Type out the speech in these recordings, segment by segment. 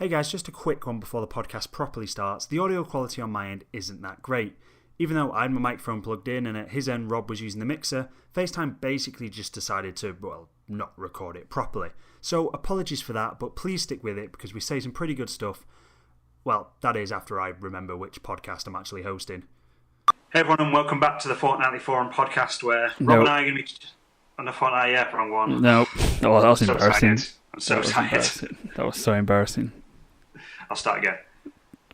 Hey guys, just a quick one before the podcast properly starts. The audio quality on my end isn't that great. Even though I had my microphone plugged in and at his end Rob was using the mixer, FaceTime basically just decided to, not record it properly. So apologies for that, but please stick with it because we say some pretty good stuff. Well, that is after I remember which podcast I'm actually hosting. Hey everyone, and welcome back to the Fortnightly Forum podcast where Rob and I are going to be on the Fortnite. Yeah, wrong one. No. Oh, that was embarrassing. I'm so excited. That was so embarrassing. I'll start again.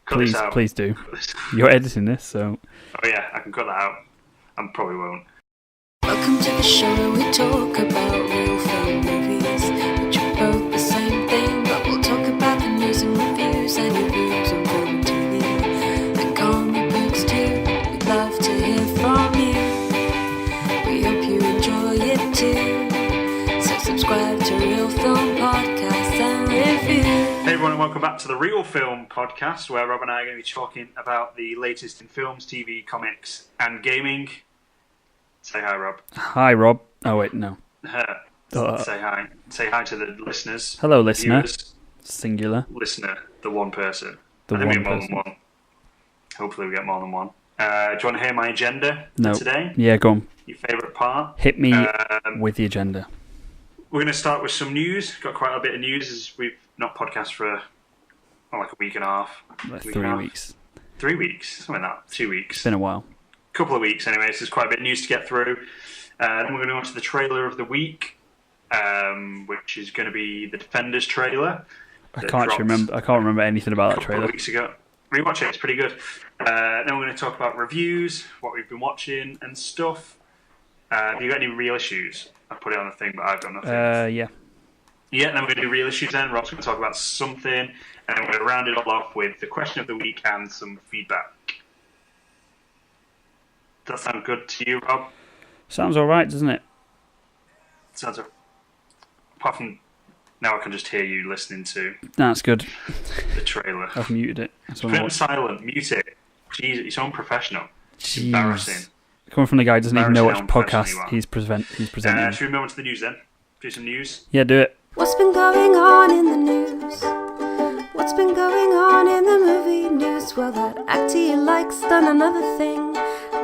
Cut this out. Please do. You're editing this, so... Oh yeah, I can cut that out. I probably won't. Welcome to the show where we talk about real film movies, which are both the same thing, but we'll talk about the news and reviews and reviews on film and TV, and comic books too. We'd love to hear from you. We hope you enjoy it too. So subscribe to Real Film Podcasts and Reviews. Hey everyone, and welcome back to the Real Film Podcast, where Rob and I are going to be talking about the latest in films, TV, comics, and gaming. Say hi, Rob. Hi, Rob. Oh, wait, no. Say hi. Say hi to the listeners. Hello, listener. Viewers. Singular. Listener, the one person. The I think one we get more person. than one. Hopefully we get more than one. Do you want to hear my agenda No. today? Yeah, go on. Your favourite part? Hit me with the agenda. We're going to start with some news. Got quite a bit of news as we've not podcast for like a week and a half. Like Week 3 and a half. weeks. 3 weeks, something like that. 2 weeks. It's been a while. Couple of weeks anyway, so there's quite a bit of news to get through. Then we're going to go on to the trailer of the week, which is going to be the Defenders trailer. I can't remember anything about that A couple trailer. of weeks ago. Rewatch it, it's pretty good. Then we're going to talk about reviews, what we've been watching and stuff. Have you got any real issues? I put it on the thing, but I've got nothing. Yeah. Yeah, then we're going to do real issues then. Rob's going to talk about something, and then we're going to round it all off with the question of the week and some feedback. Does that sound good to you, Rob? Sounds alright, doesn't it? Sounds apart from now I can just hear you listening to That's good. the trailer. I've muted it. That's what Put I it want. silent, mute it. Jeez, it's so unprofessional. It's Jeez. embarrassing. Coming from the guy who doesn't even know which Embarrassing how podcast unprofessional he's presenting. Should we move on to the news then? Do some news? Yeah, do it. What's been going on in the news? What's been going on in the movie news? Well, that actor you like's done another thing.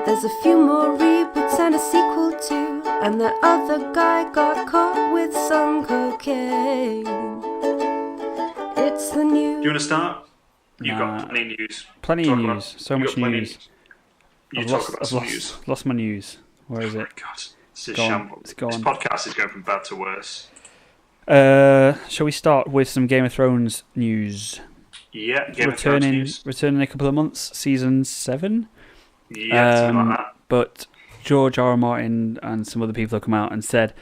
There's a few more reboots and a sequel too. And that other guy got caught with some cocaine. It's the news. Do you want to start? You've Nah. got plenty of news. Plenty Talk of about- news. So you've much got plenty of news. You I've talk lost, about I've some lost, news. lost my news. Where is Oh it? my god. This is Go on. shambles. It's gone. This podcast is going from bad to worse. Shall we start with some Game of Thrones news? Yeah, Game of Thrones news. Returning in a couple of months, season 7. Yeah, something like that. But George R. R. Martin and some other people have come out and said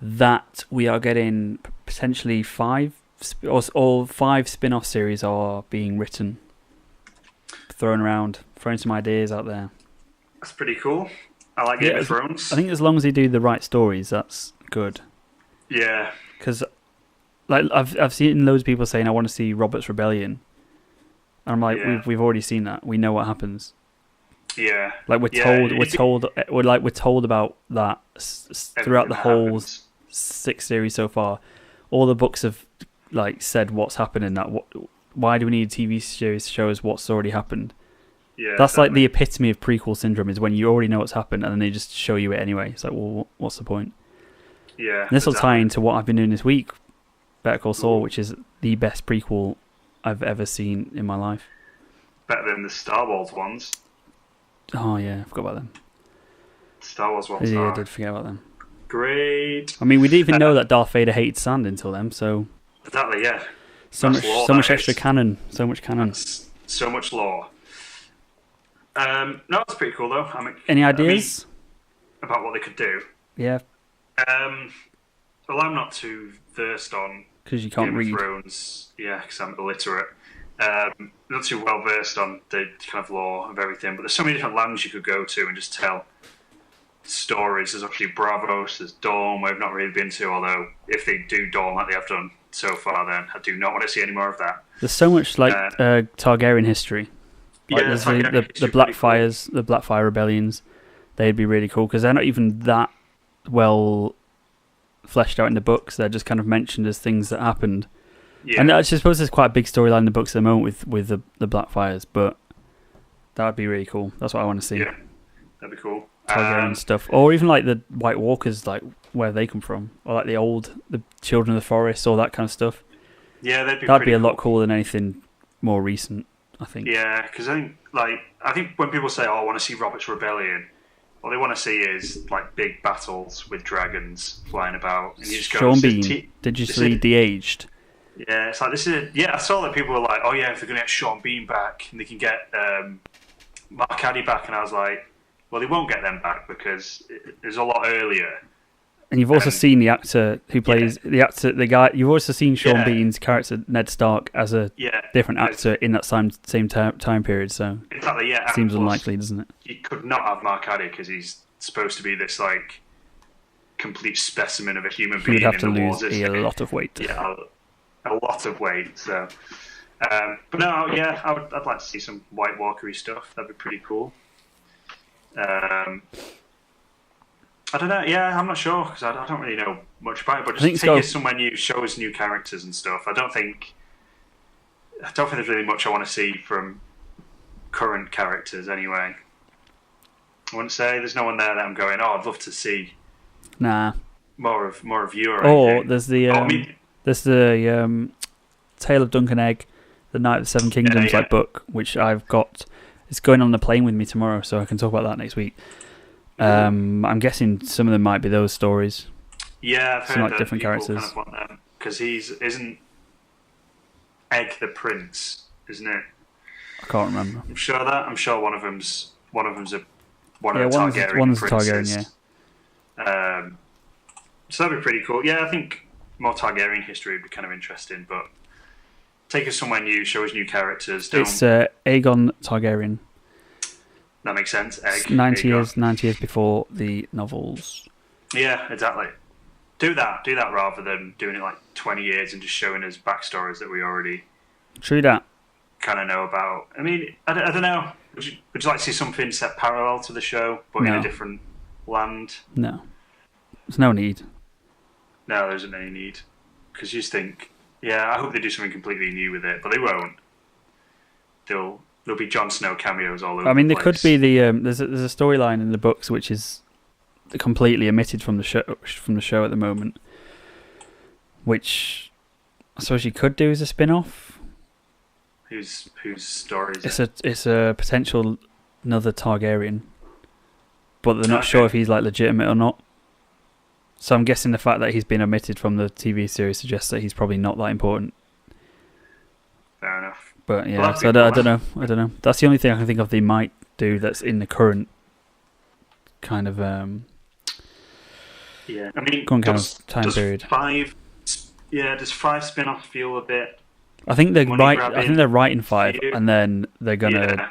that we are getting potentially 5 spin-off series are being written, thrown around, throwing some ideas out there. That's pretty cool. I like Game of Thrones. I think as long as they do the right stories, that's good. Yeah. Because like I've seen loads of people saying I want to see Robert's Rebellion, and I'm like, Yeah. we've already seen that. We know what happens. Yeah. Like we're told about that throughout the whole 6 series so far. All the books have like said what's happened in that. Why do we need a TV series to show us what's already happened? Yeah. That's like the epitome of prequel syndrome, is when you already know what's happened and then they just show you it anyway. It's like, well, what's the point? Yeah. And this will tie into what I've been doing this week, Better Call Saul, which is the best prequel I've ever seen in my life. Better than the Star Wars ones. Oh yeah, I forgot about them. Star Wars ones Yeah, I are did forget about them. great. I mean, we didn't even know that Darth Vader hated sand until then, so Exactly, yeah. so That's lore, much that extra is. canon, so much canon. That's so much lore. No, it's pretty cool though. Any ideas? About what they could do? Yeah, Well, I'm not too versed on because you can't Game read. of Thrones. Yeah, because I'm illiterate. Not too well versed on the kind of lore of everything, but there's so many different lands you could go to and just tell stories. There's obviously Bravos, there's Dorne, where I've not really been to, although if they do Dorne like they have done so far, then I do not want to see any more of that. There's so much like Targaryen history. Like Yeah, there's Targaryen the history, Blackfires, the Blackfire rebellions. They'd be really cool because they're not even that well fleshed out in the books. They're just kind of mentioned as things that happened. Yeah. And I suppose there's quite a big storyline in the books at the moment with the Blackfires, but that would be really cool. That's what I want to see. Yeah, that'd be cool. Targaryen stuff, or even like the White Walkers, like where they come from, or like the Children of the Forest, all that kind of stuff. Yeah, that'd be a lot cooler than anything more recent, I think. Yeah, because I think when people say, "Oh, I want to see Robert's Rebellion," what they want to see is like big battles with dragons flying about, and you just go. Sean Bean, did you see De-Aged? Yeah, it's like this is. Yeah, I saw that people were like, "Oh yeah, if they're gonna get Sean Bean back, and they can get Mark Addy back," and I was like, well, they won't get them back because it was a lot earlier. And you've also seen the actor who plays the guy. You've also seen Sean Bean's character Ned Stark as a different actor in that same time period. So exactly, yeah, seems unlikely, doesn't it? You could not have Mark Addy because he's supposed to be this like complete specimen of a human being. He would have to lose a lot of weight. Yeah, a lot of weight. So, but no, yeah, I'd like to see some White Walkery stuff. That'd be pretty cool. I don't know. Yeah, I'm not sure because I don't really know much about it. But just take us somewhere new, show us new characters and stuff. I don't think there's really much I want to see from current characters anyway. I wouldn't say there's no one there that I'm going. Oh, I'd love to see. Nah. More of you or anything. There's the Tale of Dunk and Egg, the Night of the Seven Kingdoms book, which I've got. It's going on the plane with me tomorrow, so I can talk about that next week. I'm guessing some of them might be those stories. Yeah, I've heard that different characters. Kind of want them because isn't Egg the prince, isn't it? I can't remember. I'm sure one of them's one of the Targaryen princes. Yeah. So that'd be pretty cool. Yeah, I think more Targaryen history would be kind of interesting, but take us somewhere new, show us new characters. It's Aegon Targaryen. That makes sense. Egg. 90 years before the novels. Yeah, exactly. Do that rather than doing it like 20 years and just showing us backstories that we already True that. kind of know about. I mean, I don't know. Would you like to see something set parallel to the show, but in a different land? No. There's no need. No, there isn't any need. Because you just think, yeah, I hope they do something completely new with it, but they won't. There'll be Jon Snow cameos all over. I mean, the there place. could be there's a storyline in the books which is completely omitted from the show at the moment, which I suppose you could do as a spin-off. Whose story is it? It's a potential another Targaryen, but they're not sure if he's like legitimate or not. So I'm guessing the fact that he's been omitted from the TV series suggests that he's probably not that important. Fair enough. But yeah, so I don't know. That's the only thing I can think of they might do that's in the current kind of yeah. I mean, current kind of time period. Does 5 spin-off feel a bit? I think they're writing 5, and then they're gonna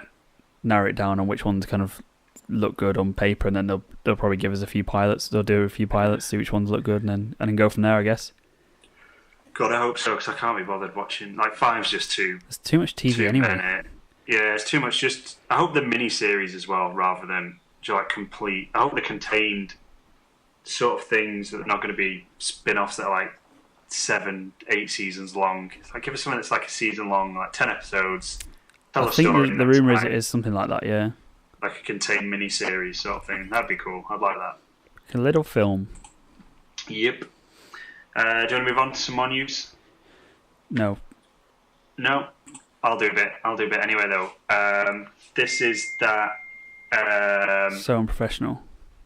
narrow it down on which ones kind of look good on paper, and then they'll probably give us a few pilots. They'll do a few pilots, see which ones look good, and then go from there, I guess. God, I hope so, because I can't be bothered watching. Like 5's just too. There's too much TV anyway. Yeah, it's too much. Just I hope the mini-series as well, rather than just like complete. I hope the contained sort of things that are not going to be spin-offs that are like 7-8 seasons long. It's like give us something that's like a season long, like 10 episodes. I think the rumour is it is something like that. Yeah. Like a contained mini-series sort of thing. That'd be cool. I'd like that. A little film. Yep. Do you want to move on to some more news? No. I'll do a bit anyway, though. This is that... so unprofessional.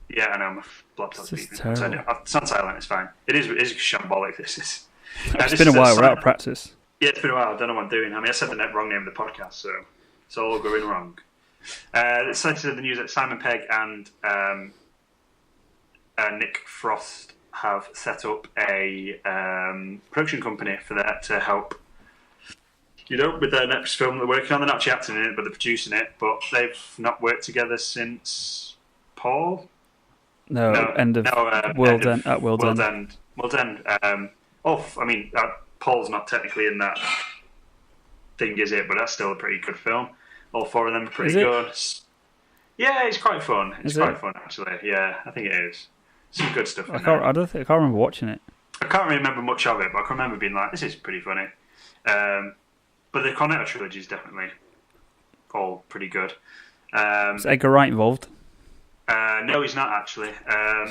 Yeah, I know. My laptop's this is beeping. terrible. It's on silent, it's fine. It is shambolic, this is. It's been a while. We're out of practice. Yeah, it's been a while. I don't know what I'm doing. I mean, I said the wrong name of the podcast, so it's all going wrong. It's cited in the news that Simon Pegg and Nick Frost have set up a production company for that to help, with their next film they're working on. They're not actually acting in it, but they're producing it. But they've not worked together since Paul. World End. I mean, Paul's not technically in that thing, is it? But that's still a pretty good film. All 4 of them are pretty good. Yeah, it's quite fun. It's quite fun, actually. Yeah, I think it is. Some good stuff. I can't remember watching it. I can't really remember much of it, but I can remember being like, "This is pretty funny." But the Cornetto trilogy is definitely all pretty good. Is Edgar Wright involved? No, he's not actually.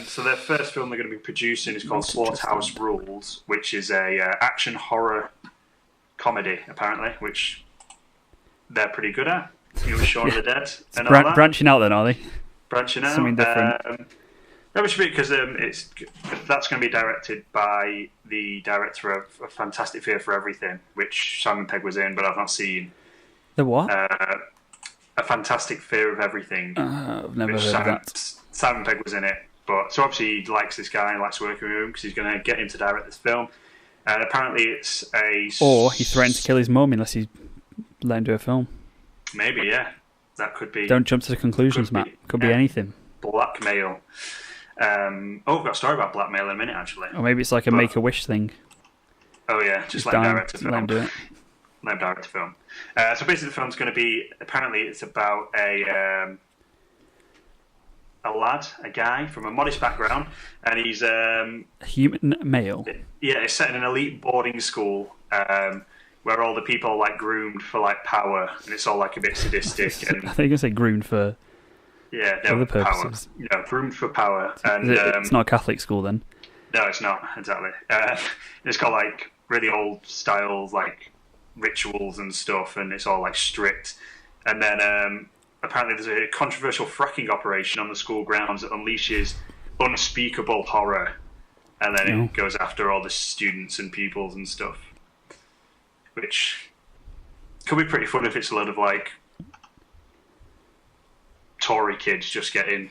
So their first film they're going to be producing is called Slaughterhouse Rules, which is a action horror comedy, apparently, which they're pretty good at. You were Shaun of the Dead and all that. Branching out then, are they? Branching out. Something different. That was because that's going to be directed by the director of A Fantastic Fear for Everything, which Simon Pegg was in, but I've not seen. The what? A Fantastic Fear of Everything. I've never heard of that. Simon Pegg was in it, but so obviously he likes this guy, he likes working with him because he's going to get him to direct this film. And apparently it's or he threatened to kill his mum unless he let him do a film. Maybe, yeah. That could be. Don't jump to the conclusions, Matt. Could be anything. Blackmail. We've got a story about blackmail in a minute, actually. Or maybe it's like a Make-A-Wish thing. Oh, yeah. Just let him direct a film. Let him do it. Let him direct a film. So basically the film's going to be, apparently it's about a lad, a guy from a modest background, and he's... a human male? Yeah, it's set in an elite boarding school where all the people are like groomed for like power, and it's all like a bit sadistic. And, I think you're going to say groomed for... Yeah, other purposes. Power. Yeah, groomed for power. And it's not a Catholic school then? No, it's not, exactly. It's got like really old styles, like rituals and stuff, and it's all like strict. And then apparently there's a controversial fracking operation on the school grounds that unleashes unspeakable horror, and then it goes after all the students and pupils and stuff, which could be pretty fun if it's a load of like Tory kids just getting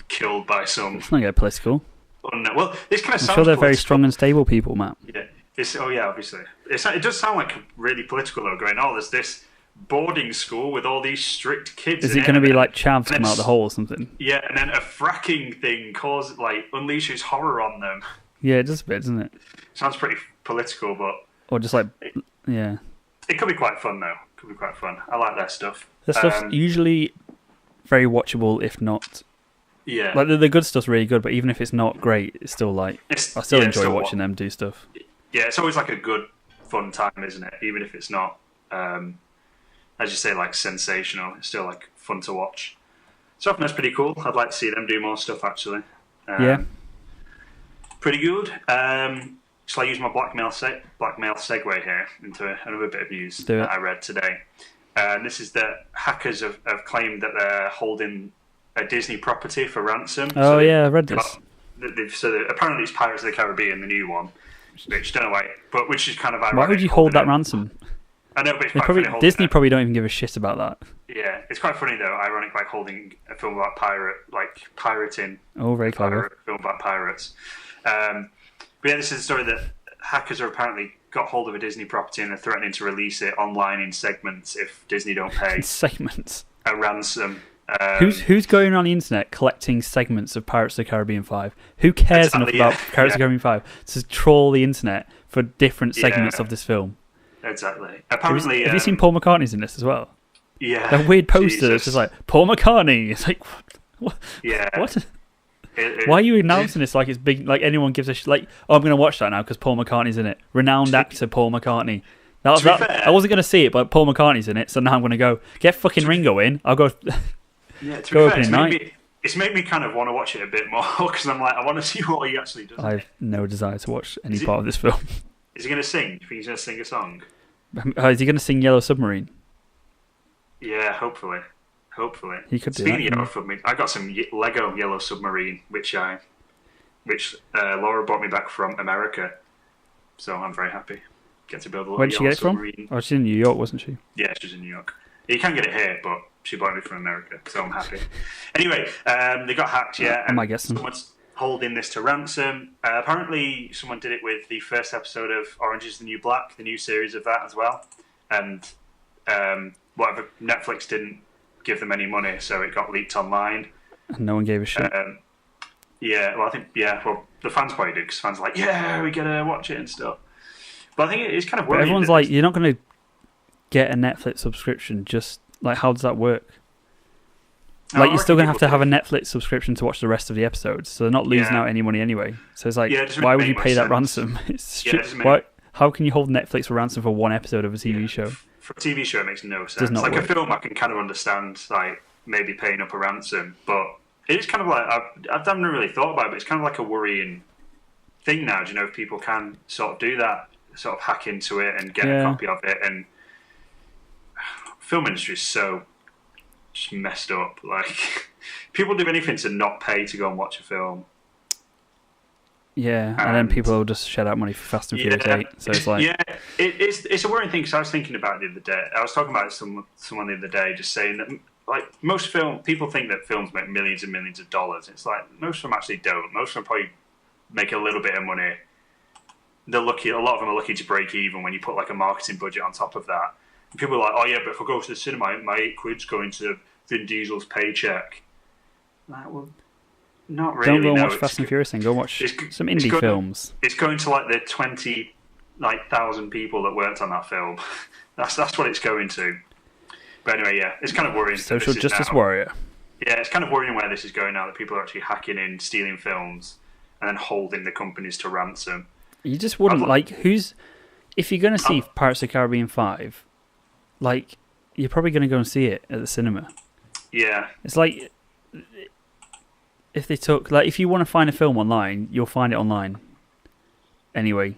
killed by some... It's not get political. Well, this kind of sounds... I'm sure they're very strong and stable people, Matt. Yeah. Obviously. It does sound like really political, though, going, there's this boarding school with all these strict kids. Is it going to be like chavs come out the hole or something? Yeah, and then a fracking thing unleashes horror on them. Yeah, it does a bit, doesn't it? Sounds pretty political, but... Or just like... Yeah. It could be quite fun, though. Could be quite fun. I like that stuff. The stuff's usually very watchable, if not... Yeah. Like, the good stuff's really good, but even if it's not great, it's still like... I still enjoy watching them do stuff. Yeah, it's always like a good, fun time, isn't it? Even if it's not, as you say, like sensational, it's still like fun to watch. So I think that's pretty cool. I'd like to see them do more stuff, actually. Yeah. Pretty good. Shall I use my blackmail segue here into another bit of news that I read today? This is that hackers have claimed that they're holding a Disney property for ransom. Oh, I read this. Apparently it's Pirates of the Caribbean, the new one, which don't know why, but which is kind of ironic. Why would you hold that ransom? I know, but it's quite funny. Disney probably don't even give a shit about that. Yeah, it's quite funny though. Ironic, like holding a film about pirating. Oh, very clever. Film about pirates. But yeah, this is a story that hackers have apparently got hold of a Disney property and are threatening to release it online in segments if Disney don't pay segments a ransom. Who's going on the internet collecting segments of Pirates of the Caribbean 5? Who cares enough about Pirates of the Caribbean 5 to troll the internet for different segments of this film? Exactly. Apparently, have you seen Paul McCartney's in this as well? Yeah. That weird poster that's just like Paul McCartney. It's like what? Yeah. What? Why are you announcing this like it's big? Like anyone gives a like? I'm going to watch that now because Paul McCartney's in it. Renowned actor Paul McCartney. I wasn't going to see it, but Paul McCartney's in it, so now I'm going to go get fucking Ringo in. I'll go. Yeah, to be fair, it's made me kind of want to watch it a bit more because I'm like, I want to see what he actually does. I have no desire to watch any part of this film. Is he going to sing? Do you think he's going to sing a song? Is he going to sing Yellow Submarine? Yeah, hopefully. He could do Speaking that. of Yellow Submarine, I got some Lego Yellow Submarine, which Laura brought me back from America, so I'm very happy. Get to build a little Where did she get it from? Oh, she's in New York, wasn't she? Yeah, she's in New York. You can get it here, but she bought it from America, so I'm happy. Anyway, they got hacked, Am I guessing? Someone's holding this to ransom. Apparently, someone did it with the first episode of Orange is the New Black, the new series of that as well. And whatever, Netflix didn't give them any money, so it got leaked online. And no one gave a shit. The fans probably did, because fans were like, yeah, we gotta watch it and stuff. But I think it's kind of worrying. Everyone's like, you're not going to get a Netflix subscription, just like, how does that work? Like, you're still going to have a Netflix subscription to watch the rest of the episodes, so they're not losing out any money anyway. So it's like, why would you pay that ransom? It's how can you hold Netflix for ransom for one episode of a TV show? For a TV show, it makes no sense. Does not like work. A film, I can kind of understand, like maybe paying up a ransom, but it is kind of like I haven't really thought about it, but it's kind of like a worrying thing now. Do you know if people can sort of do that, sort of hack into it and get a copy of it? And film industry is so just messed up. Like people do anything to not pay to go and watch a film. Yeah, and then people will just shed out money for Fast and Furious 8. So it's like, it's a worrying thing because I was thinking about it the other day. I was talking about it with someone the other day, just saying that like most people think that films make millions and millions of dollars. It's like most of them actually don't. Most of them probably make a little bit of money. They're lucky. A lot of them are lucky to break even when you put like a marketing budget on top of that. And people are like, oh yeah, but if I go to the cinema, my £8's going to Vin Diesel's paycheck. Like, well, not really. Don't go and no. watch Fast and Furious and go watch some indie films. It's going to like the 20,000 people that worked on that film. That's what it's going to. But anyway, yeah, it's kind of worrying. Social justice warrior. Yeah, it's kind of worrying where this is going now, that people are actually hacking in, stealing films, and then holding the companies to ransom. You just wouldn't if you're going to see Pirates of the Caribbean 5, like, you're probably going to go and see it at the cinema. Yeah. It's like, if they took, like, if you want to find a film online, you'll find it online. Anyway.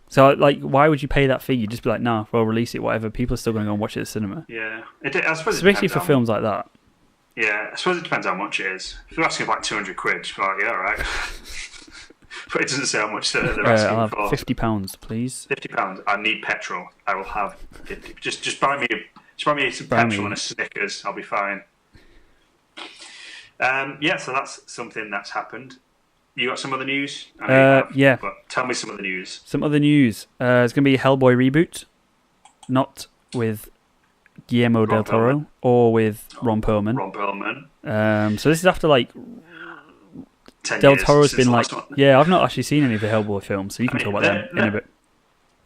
So, like, why would you pay that fee? You'd just be like, nah, we'll release it, whatever. People are still going to go and watch it at the cinema. Yeah. I suppose especially for films like that. Yeah, I suppose it depends how much it is. If you're asking for like 200 quid, you're like, yeah, all right. But it doesn't say how much they're asking I'll have for. £50, please. £50. I need petrol. I will have 50. Just buy me some petrol and a Snickers. I'll be fine. Yeah, so that's something that's happened. You got some other news? Yeah. But tell me some of the news. Some other news. It's going to be a Hellboy reboot. Not with Guillermo del Toro or with Ron Perlman. So this is after like 10 Del years Toro's since been the like, last one. yeah, I've not actually seen any of the Hellboy films, so you can talk about them in a bit.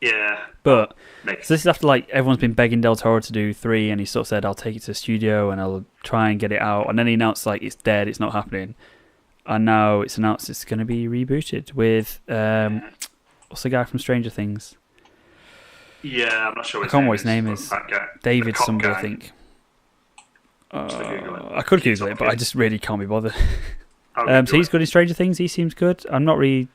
Yeah. But so this is after like everyone's been begging Del Toro to do 3, and he sort of said, I'll take it to the studio and I'll try and get it out. And then he announced like it's dead, it's not happening. And now it's announced it's going to be rebooted with what's the guy from Stranger Things? Yeah, I'm not sure. I can't remember what his name is. David somebody, I think. I could Google it, but I just really can't be bothered. So he's good in Stranger Things. He seems good. I don't really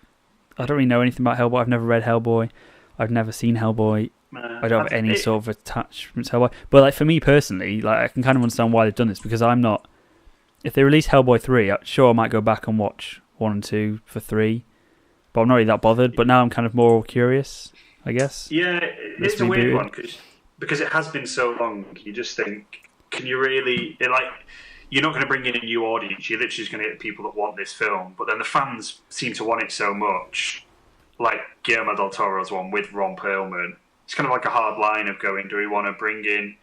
know anything about Hellboy. I've never read Hellboy. I've never seen Hellboy. I don't have any sort of attachment to Hellboy. But like for me personally, like I can kind of understand why they've done this, because I'm not. If they release Hellboy 3, sure I might go back and watch 1 and 2 for 3, but I'm not really that bothered. But now I'm kind of more curious, I guess. Yeah, it's a weird one because it has been so long. You just think, can you really you're not going to bring in a new audience. You're literally just going to get people that want this film. But then the fans seem to want it so much, like Guillermo del Toro's one with Ron Perlman. It's kind of like a hard line of going, do we want to bring in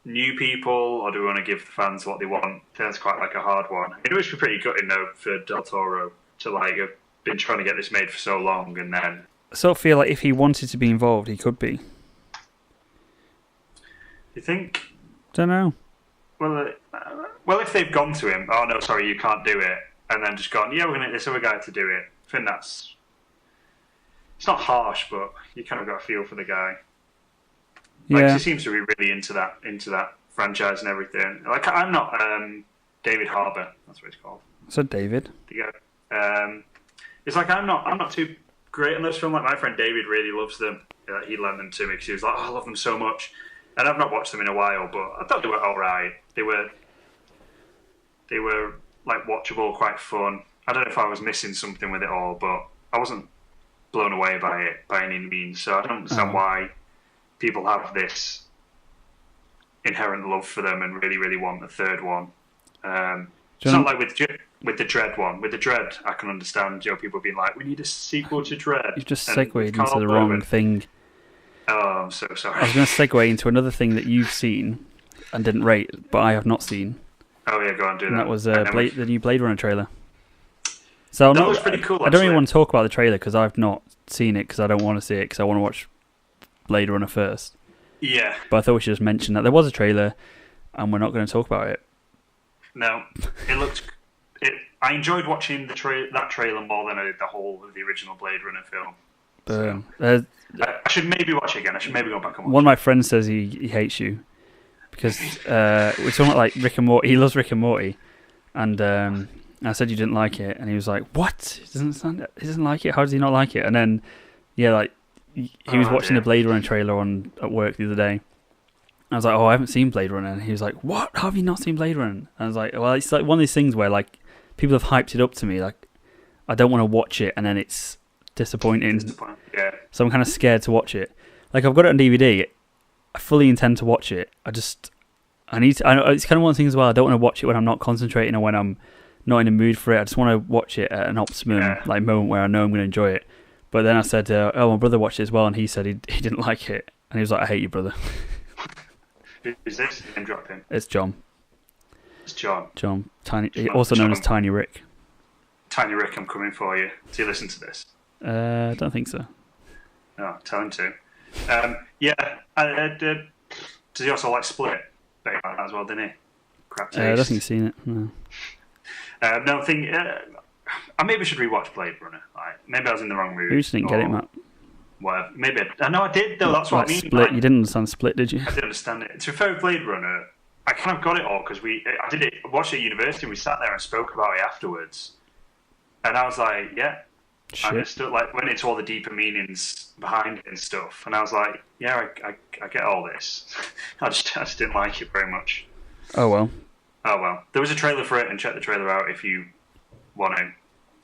new people or do we want to give the fans what they want? That's quite like a hard one. It must be pretty gutting though for Del Toro to like have been trying to get this made for so long, and then I sort of feel like if he wanted to be involved, he could be. You think? Don't know. Well, if they've gone to him, oh no, sorry, you can't do it, and then just gone, yeah, we're going to get this other guy to do it. I think it's not harsh, but you kind of got a feel for the guy. Like, he seems to be really into that franchise and everything. Like, I'm not David Harbour. That's what it's called. So David. Yeah. It's like I'm not too great on this film. Like my friend David really loves them. He lent them to me because he was like, oh, I love them so much. And I've not watched them in a while, but I thought they were all right. They were like watchable, quite fun. I don't know if I was missing something with it all, but I wasn't blown away by it by any means. So I don't understand why people have this inherent love for them and really, really want a third one. It's not like with the Dread one. With the Dread, I can understand people being like, we need a sequel to Dread. You've just segued into the wrong thing. Oh, I'm so sorry. I was going to segue into another thing that you've seen and didn't rate, but I have not seen. Oh yeah, go on, do that. And that was the new Blade Runner trailer. So that was pretty cool. I don't really want to talk about the trailer because I've not seen it because I don't want to see it because I want to watch Blade Runner first. Yeah. But I thought we should just mention that there was a trailer and we're not going to talk about it. No, it looked. I enjoyed watching that trailer more than I did the whole of the original Blade Runner film. Burn. I should maybe watch it again. I should maybe go back and watch it. One of my friends says he hates you because we're talking about like Rick and Morty. He loves Rick and Morty, and I said you didn't like it, and he was like, "What? He doesn't like it. How does he not like it?" And then, yeah, like he was watching the Blade Runner trailer at work the other day. I was like, "Oh, I haven't seen Blade Runner," and he was like, "What? How have you not seen Blade Runner?" And I was like, "Well, it's like one of these things where like people have hyped it up to me, like I don't want to watch it, and then it's disappointing. Yeah. So I'm kind of scared to watch it. Like I've got it on DVD. I fully intend to watch it. It's kind of one of the things as well. I don't want to watch it when I'm not concentrating or when I'm not in the mood for it. I just want to watch it at an optimum like moment where I know I'm going to enjoy it. But then I said, "Oh, my brother watched it as well, and he said he didn't like it." And he was like, "I hate you, brother." Is this name dropping? It's John. It's John. John, also known as Tiny Rick. Tiny Rick, I'm coming for you. Does he listen to this? I don't think so. No, tell him to. Does he also like Split? As well, didn't he? Crap taste. I don't think you've seen it. No. I maybe should rewatch Blade Runner. Maybe I was in the wrong mood. You just didn't get it, Matt. Whatever. Maybe I know I did though. That's what I mean. Split. Like, you didn't understand Split, did you? I didn't understand it. To be fair with Blade Runner, I kind of got it all because I watched it at university. And we sat there and spoke about it afterwards, and I was like, yeah. I understood, like, went into all the deeper meanings behind it and stuff, and I was like, yeah, I get all this. I just didn't like it very much. Oh well. There was a trailer for it, and check the trailer out if you want to.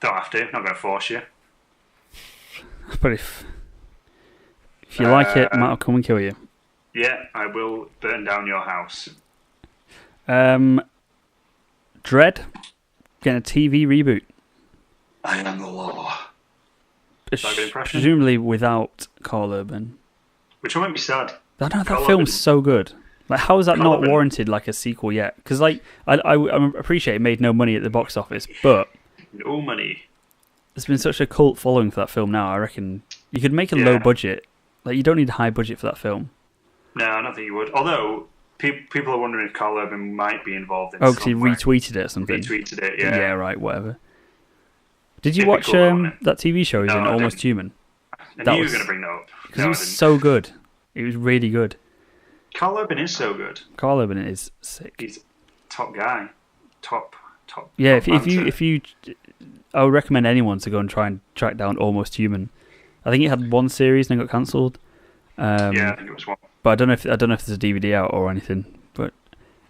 Don't have to. Not going to force you. But if you like it, Matt will come and kill you. Yeah, I will burn down your house. Dread getting a TV reboot. I am the law. Is that a good impression? Presumably without Carl Urban. Which will make me sad. I know, that film's so good. Like, how is that not warranted like a sequel yet? Because like, I appreciate it made no money at the box office, but no money. There's been such a cult following for that film now. I reckon you could make a low budget. Like, you don't need a high budget for that film. No, I don't think you would. Although people are wondering if Carl Urban might be involved in. Because he retweeted it or something. Retweeted it, yeah. Yeah, right. Whatever. Did you watch that TV show? He's in Almost Human. I knew you were going to bring that up. Because it was so good. It was really good. Carl Urban is so good. Carl Urban is sick. He's top guy. Top. Yeah, top if you, I would recommend anyone to go and try and track down Almost Human. I think it had one series and then got cancelled. Yeah, I think it was one. But I don't know if there's a DVD out or anything. But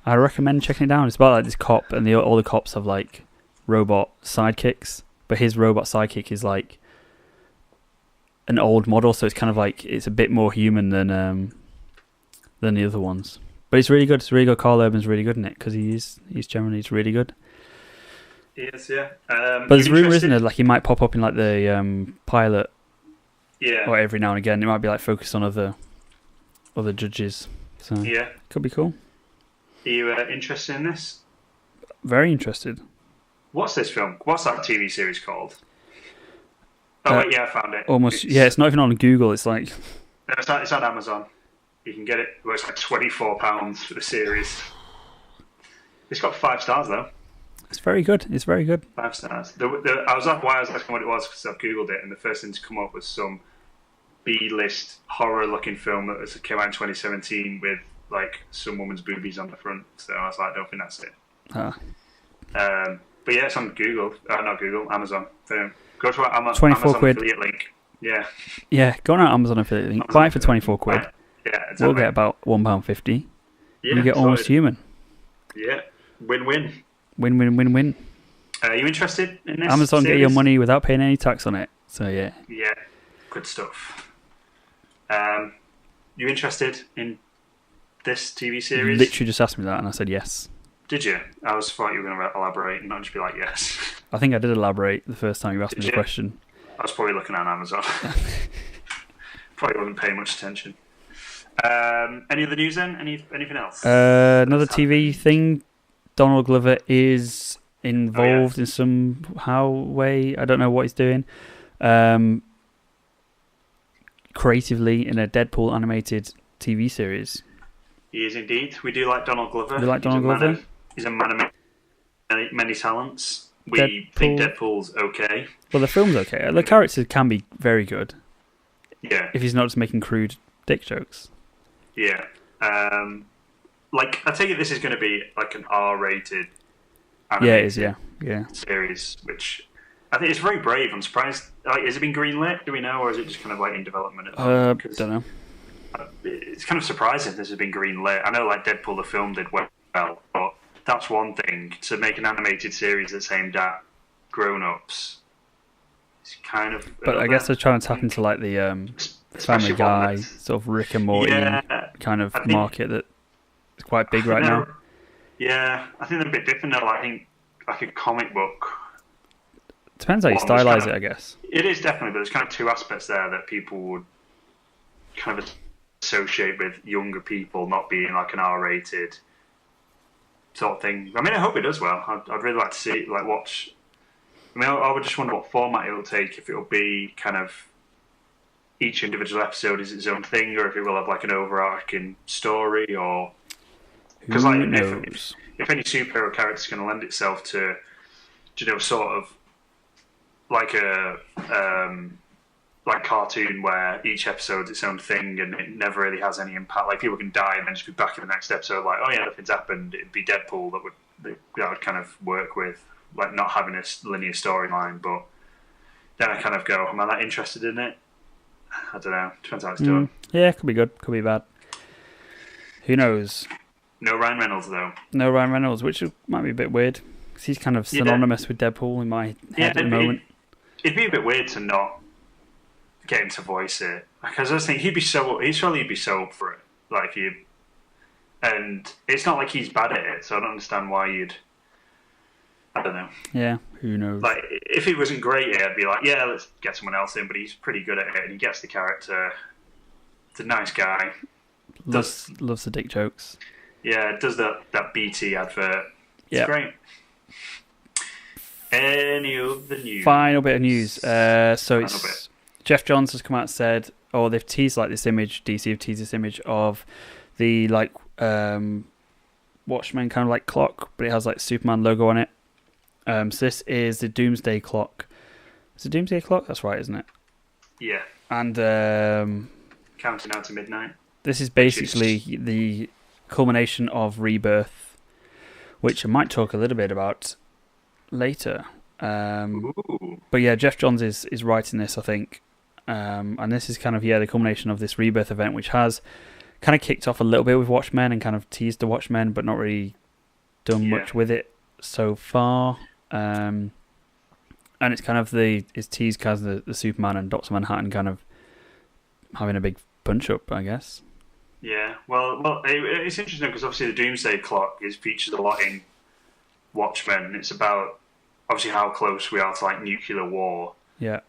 I recommend checking it down. It's about like this cop, and all the cops have like robot sidekicks. But his robot sidekick is like an old model, so it's kind of like it's a bit more human than the other ones. But it's really good. It's really good. Carl Urban's really good in it because he's generally really good. He is, yeah. But there's a rumor, isn't there? Like he might pop up in like the pilot. Yeah. Or every now and again, it might be like focused on other judges. So yeah, could be cool. Are you interested in this? Very interested. What's this film? What's that TV series called? Oh wait, yeah, I found it. Almost. It's not even on Google. It's like it's on Amazon. You can get it. Well, it's like £24 for the series. It's got 5 stars though. It's very good. 5 stars. I was asking what it was because I've googled it, and the first thing to come up was some B-list horror-looking film that came out in 2017 with like some woman's boobies on the front. So I was like, I don't think that's it. But yeah, it's on Google. Not Google, Amazon. Go to our Amazon affiliate link. Yeah. Yeah, go on our Amazon affiliate link. Buy it for £24. Yeah, exactly. We'll get about £1.50. Yeah, you get Almost Human. Yeah, win-win. Win. Are you interested in this? Amazon series? get your money without paying any tax on it. So yeah. Yeah, good stuff. You interested in this TV series? You literally just asked me that, and I said yes. Did you? I thought you were going to elaborate and not just be like yes. I think I did elaborate the first time you asked me the question. I was probably looking on Amazon. Probably wasn't paying much attention. Any other news then? Anything else? Another TV thing. Donald Glover is involved in somehow way. I don't know what he's doing. Creatively in a Deadpool animated TV series. He is indeed. We do like Donald Glover. You like Donald Glover? He's a man of many talents. We think Deadpool's okay. Well, the film's okay. The characters can be very good. Yeah. If he's not just making crude dick jokes. Yeah. Like, I take it this is going to be like an R-rated Yeah, it is, yeah. series, which I think it's very brave. I'm surprised. Like, has it been greenlit? Do we know, or is it just kind of like in development at the moment? Don't know. It's kind of surprising this has been greenlit. I know, like, Deadpool the film did well, but that's one thing. To make an animated series that's aimed at grown-ups, it's kind of. But I guess they're trying to tap into like the Family Guy, sort of Rick and Morty kind of market that is quite big right now. Yeah, I think they're a bit different though. I think like a comic book. Depends how you stylize it, I guess. It is definitely, but there's kind of two aspects there that people would kind of associate with younger people not being like an R-rated sort of thing. I mean, I hope it does well. I'd really like to see, like, watch. I mean, I would just wonder what format it'll take. If it'll be kind of each individual episode is its own thing, or if it will have like an overarching story, or because like if any superhero character is going to lend itself to, you know, sort of like a like cartoon where each episode's its own thing and it never really has any impact. Like, people can die and then just be back in the next episode. Like, oh yeah, nothing's happened. It'd be Deadpool that would kind of work with, like, not having a linear storyline. But then I kind of go, am I that interested in it? I don't know. Depends how it's done. Yeah, could be good, could be bad. Who knows? No Ryan Reynolds though. No Ryan Reynolds, which might be a bit weird because he's kind of synonymous with Deadpool in my head at the moment. It'd be a bit weird to not get him to voice it, because I was thinking he'd surely be so up for it. Like, and it's not like he's bad at it, so I don't understand why you'd. I don't know. Yeah, who knows? Like, if he wasn't great at it, I'd be like, yeah, let's get someone else in. But he's pretty good at it, and he gets the character. It's a nice guy. Loves the dick jokes. Yeah, does that BT advert. It's great. Any of the news? Final bit of news. Jeff Johns has come out and said, they've teased like this image. DC have teased this image of the like Watchmen kind of like clock, but it has like Superman logo on it. So this is the Doomsday Clock. Is it Doomsday Clock? That's right, isn't it? Yeah. And counting down to midnight. This is basically the culmination of Rebirth, which I might talk a little bit about later. But yeah, Jeff Johns is writing this, I think. And this is kind of the culmination of this Rebirth event, which has kind of kicked off a little bit with Watchmen and kind of teased the Watchmen, but not really done much with it so far. And it's kind of it's teased as the Superman and Dr. Manhattan kind of having a big punch up, I guess. Yeah, well, it's interesting because obviously the Doomsday Clock is featured a lot in Watchmen. It's about obviously how close we are to like nuclear war. Yeah.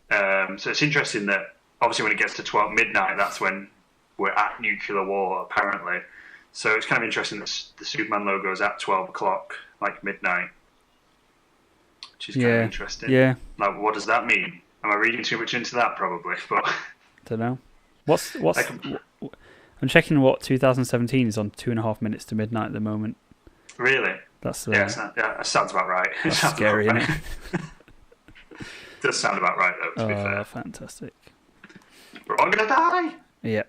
So it's interesting that obviously when it gets to 12 midnight, that's when we're at nuclear war apparently. So it's kind of interesting that the Superman logo is at 12 o'clock, like midnight, which is kind of interesting. Yeah. Like, what does that mean? Am I reading too much into that? Probably, but don't know. What's I'm checking what 2017 is on 2.5 minutes to midnight at the moment. Really? That's that sounds about right. That's scary, isn't it? Does sound about right though. To be fair. Fantastic. We're all gonna die. Yeah.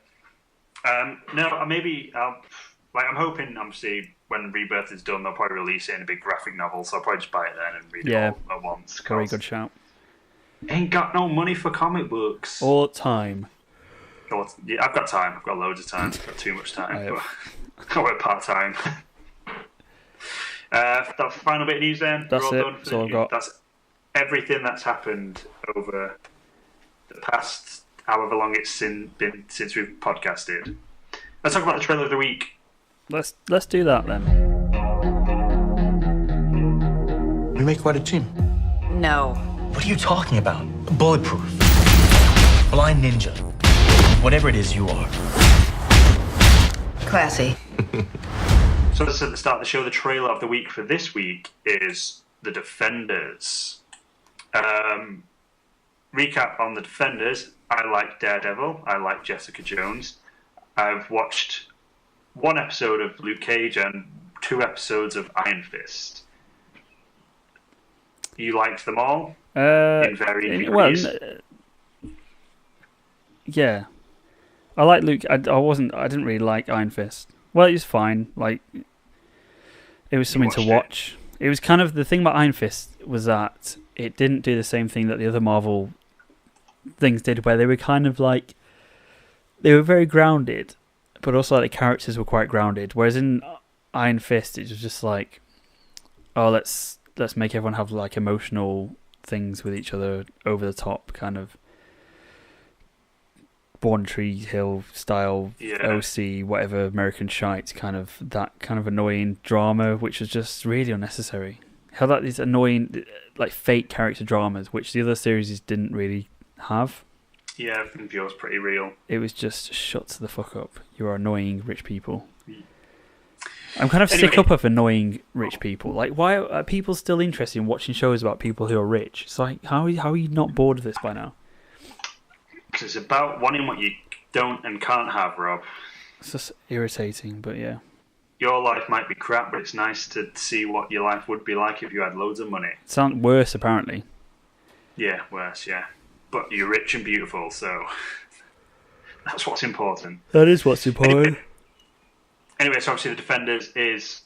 No, maybe. I'm hoping. Obviously, when Rebirth is done, they'll probably release it in a big graphic novel. So I'll probably just buy it then and read it all at once. Very good shout. Ain't got no money for comic books. All time. Yeah, I've got time. I've got loads of time. I've got too much time. I work part time. That final bit of news then. That's it. That's all I've got. That's everything that's happened over the past however long it's been since we've podcasted. Let's talk about the trailer of the week. Let's do that then. We make quite a team. No. What are you talking about? Bulletproof. Blind ninja. Whatever it is you are. Classy. So as I said at the start of the show, the trailer of the week for this week is The Defenders. Recap on The Defenders. I like Daredevil. I like Jessica Jones. I've watched 1 episode of Luke Cage and 2 episodes of Iron Fist. You liked them all? In varying degrees? yeah, I like Luke. I didn't really like Iron Fist. Well, it was fine. Like, it was something to watch. It was kind of the thing about Iron Fist was that it didn't do the same thing that the other Marvel things did, where they were kind of like they were very grounded, but also like the characters were quite grounded. Whereas in Iron Fist, it was just like, oh, let's make everyone have like emotional things with each other, over the top kind of Born Tree Hill style, OC, whatever, American shite, kind of that kind of annoying drama, which was just really unnecessary. How that these annoying, like fake character dramas, which the other series didn't really have. Yeah, everything feels pretty real. It was just shut the fuck up. You are annoying rich people. I'm kind of sick up of annoying rich people. Like, why are people still interested in watching shows about people who are rich? It's like, how are you not bored of this by now? Because it's about wanting what you don't and can't have, Rob. It's just irritating, but yeah. Your life might be crap, but it's nice to see what your life would be like if you had loads of money. It sounds worse, apparently. Yeah, worse, yeah. But you're rich and beautiful, so that's what's important. That is what's important. Anyway, so obviously the Defenders is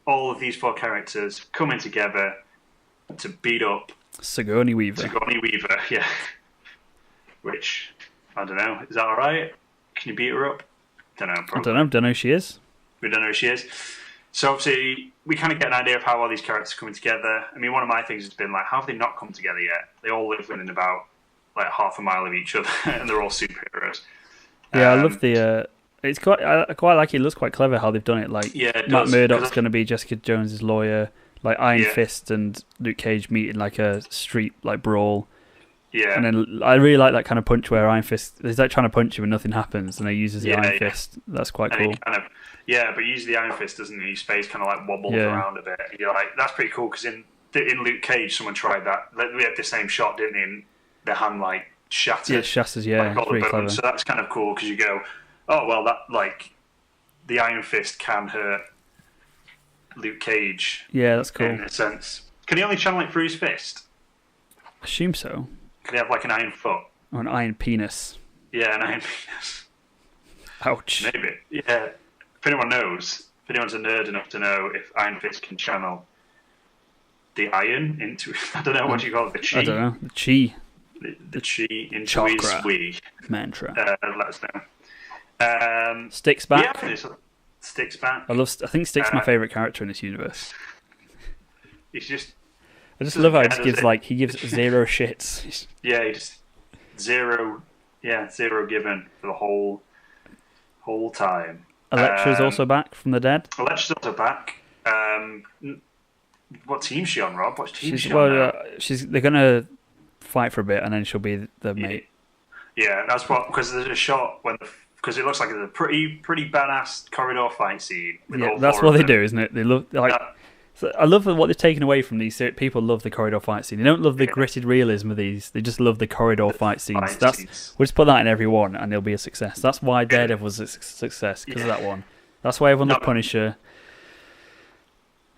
all of these 4 characters coming together to beat up Sigourney Weaver. Yeah. Which, I don't know, is that alright? Can you beat her up? Don't know, probably. Don't know who she is. We don't know who she is. So obviously, we kind of get an idea of how all these characters are coming together. I mean, one of my things has been like, how have they not come together yet? They all live within about like half a mile of each other, and they're all superheroes. Yeah, I love the. It's quite. I quite like it. It looks quite clever how they've done it. Like, yeah, it Matt does, Murdock's going to be Jessica Jones's lawyer. Like Iron Yeah. Fist and Luke Cage meet in like a street like brawl. Yeah. And then I really like that kind of punch where Iron Fist is like trying to punch him and nothing happens, and he uses the Iron Fist. That's quite And cool. he kind of, yeah, but usually the Iron Fist, doesn't he? His face kind of like wobbles around a bit. And you're like, that's pretty cool, because in Luke Cage, someone tried that. We had the same shot, didn't he? And the hand like shattered. Yeah, it shatters. Yeah, like, it's really clever. So that's kind of cool, because you go, oh well, that like the Iron Fist can hurt Luke Cage. Yeah, that's cool. In a sense, can he only channel it through his fist? Assume so. Can he have like an iron foot? Or an iron penis. Yeah, an iron penis. Ouch. Maybe. Yeah. If anyone's a nerd enough to know if Iron Fist can channel the iron into, I don't know, what do you call it? The chi? I don't know. The chi. The chi into Chakra. his wee. Mantra. Let us know. Sticks back. Yeah, Sticks back. I think Stick's my favourite character in this universe. He's just... I just love how he gives zero shits. Yeah, he just zero given for the whole time. Elektra's also back from the dead. Elektra's also back. What team's she on, Rob? What team's she on now? They're gonna fight for a bit, and then she'll be the mate. Yeah, that's what, because there's a shot because it looks like it's a pretty badass corridor fight scene. Yeah, that's what they do, isn't it? They look like. So I love what they've taken away from these. People love the corridor fight scene. They don't love the gritted realism of these. They just love the corridor fight scenes. We'll just put that in every one, and it'll be a success. That's why Daredevil was a success, because of that one. That's why everyone loved Punisher.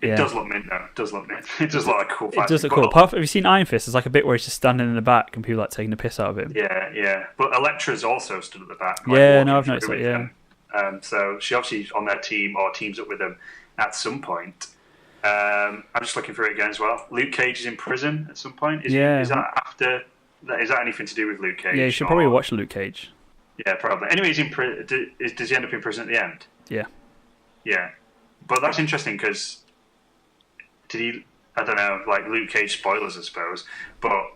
It does look mint, though. It does look mint. It does look like a cool fight. It does look cool. Have you seen Iron Fist? There's like a bit where he's just standing in the back, and people like taking the piss out of him. Yeah. But Elektra's also stood at the back. Yeah, no, I've noticed that. Yeah. So she obviously on their team or teams up with them at some point. I'm just looking through it again as well. Luke Cage is in prison at some point. Is that after? Is that anything to do with Luke Cage? Yeah, you should probably watch Luke Cage. Yeah, probably. Anyway, he's in prison. Does he end up in prison at the end? Yeah. Yeah, but that's interesting because did he? I don't know. Like Luke Cage spoilers, I suppose. But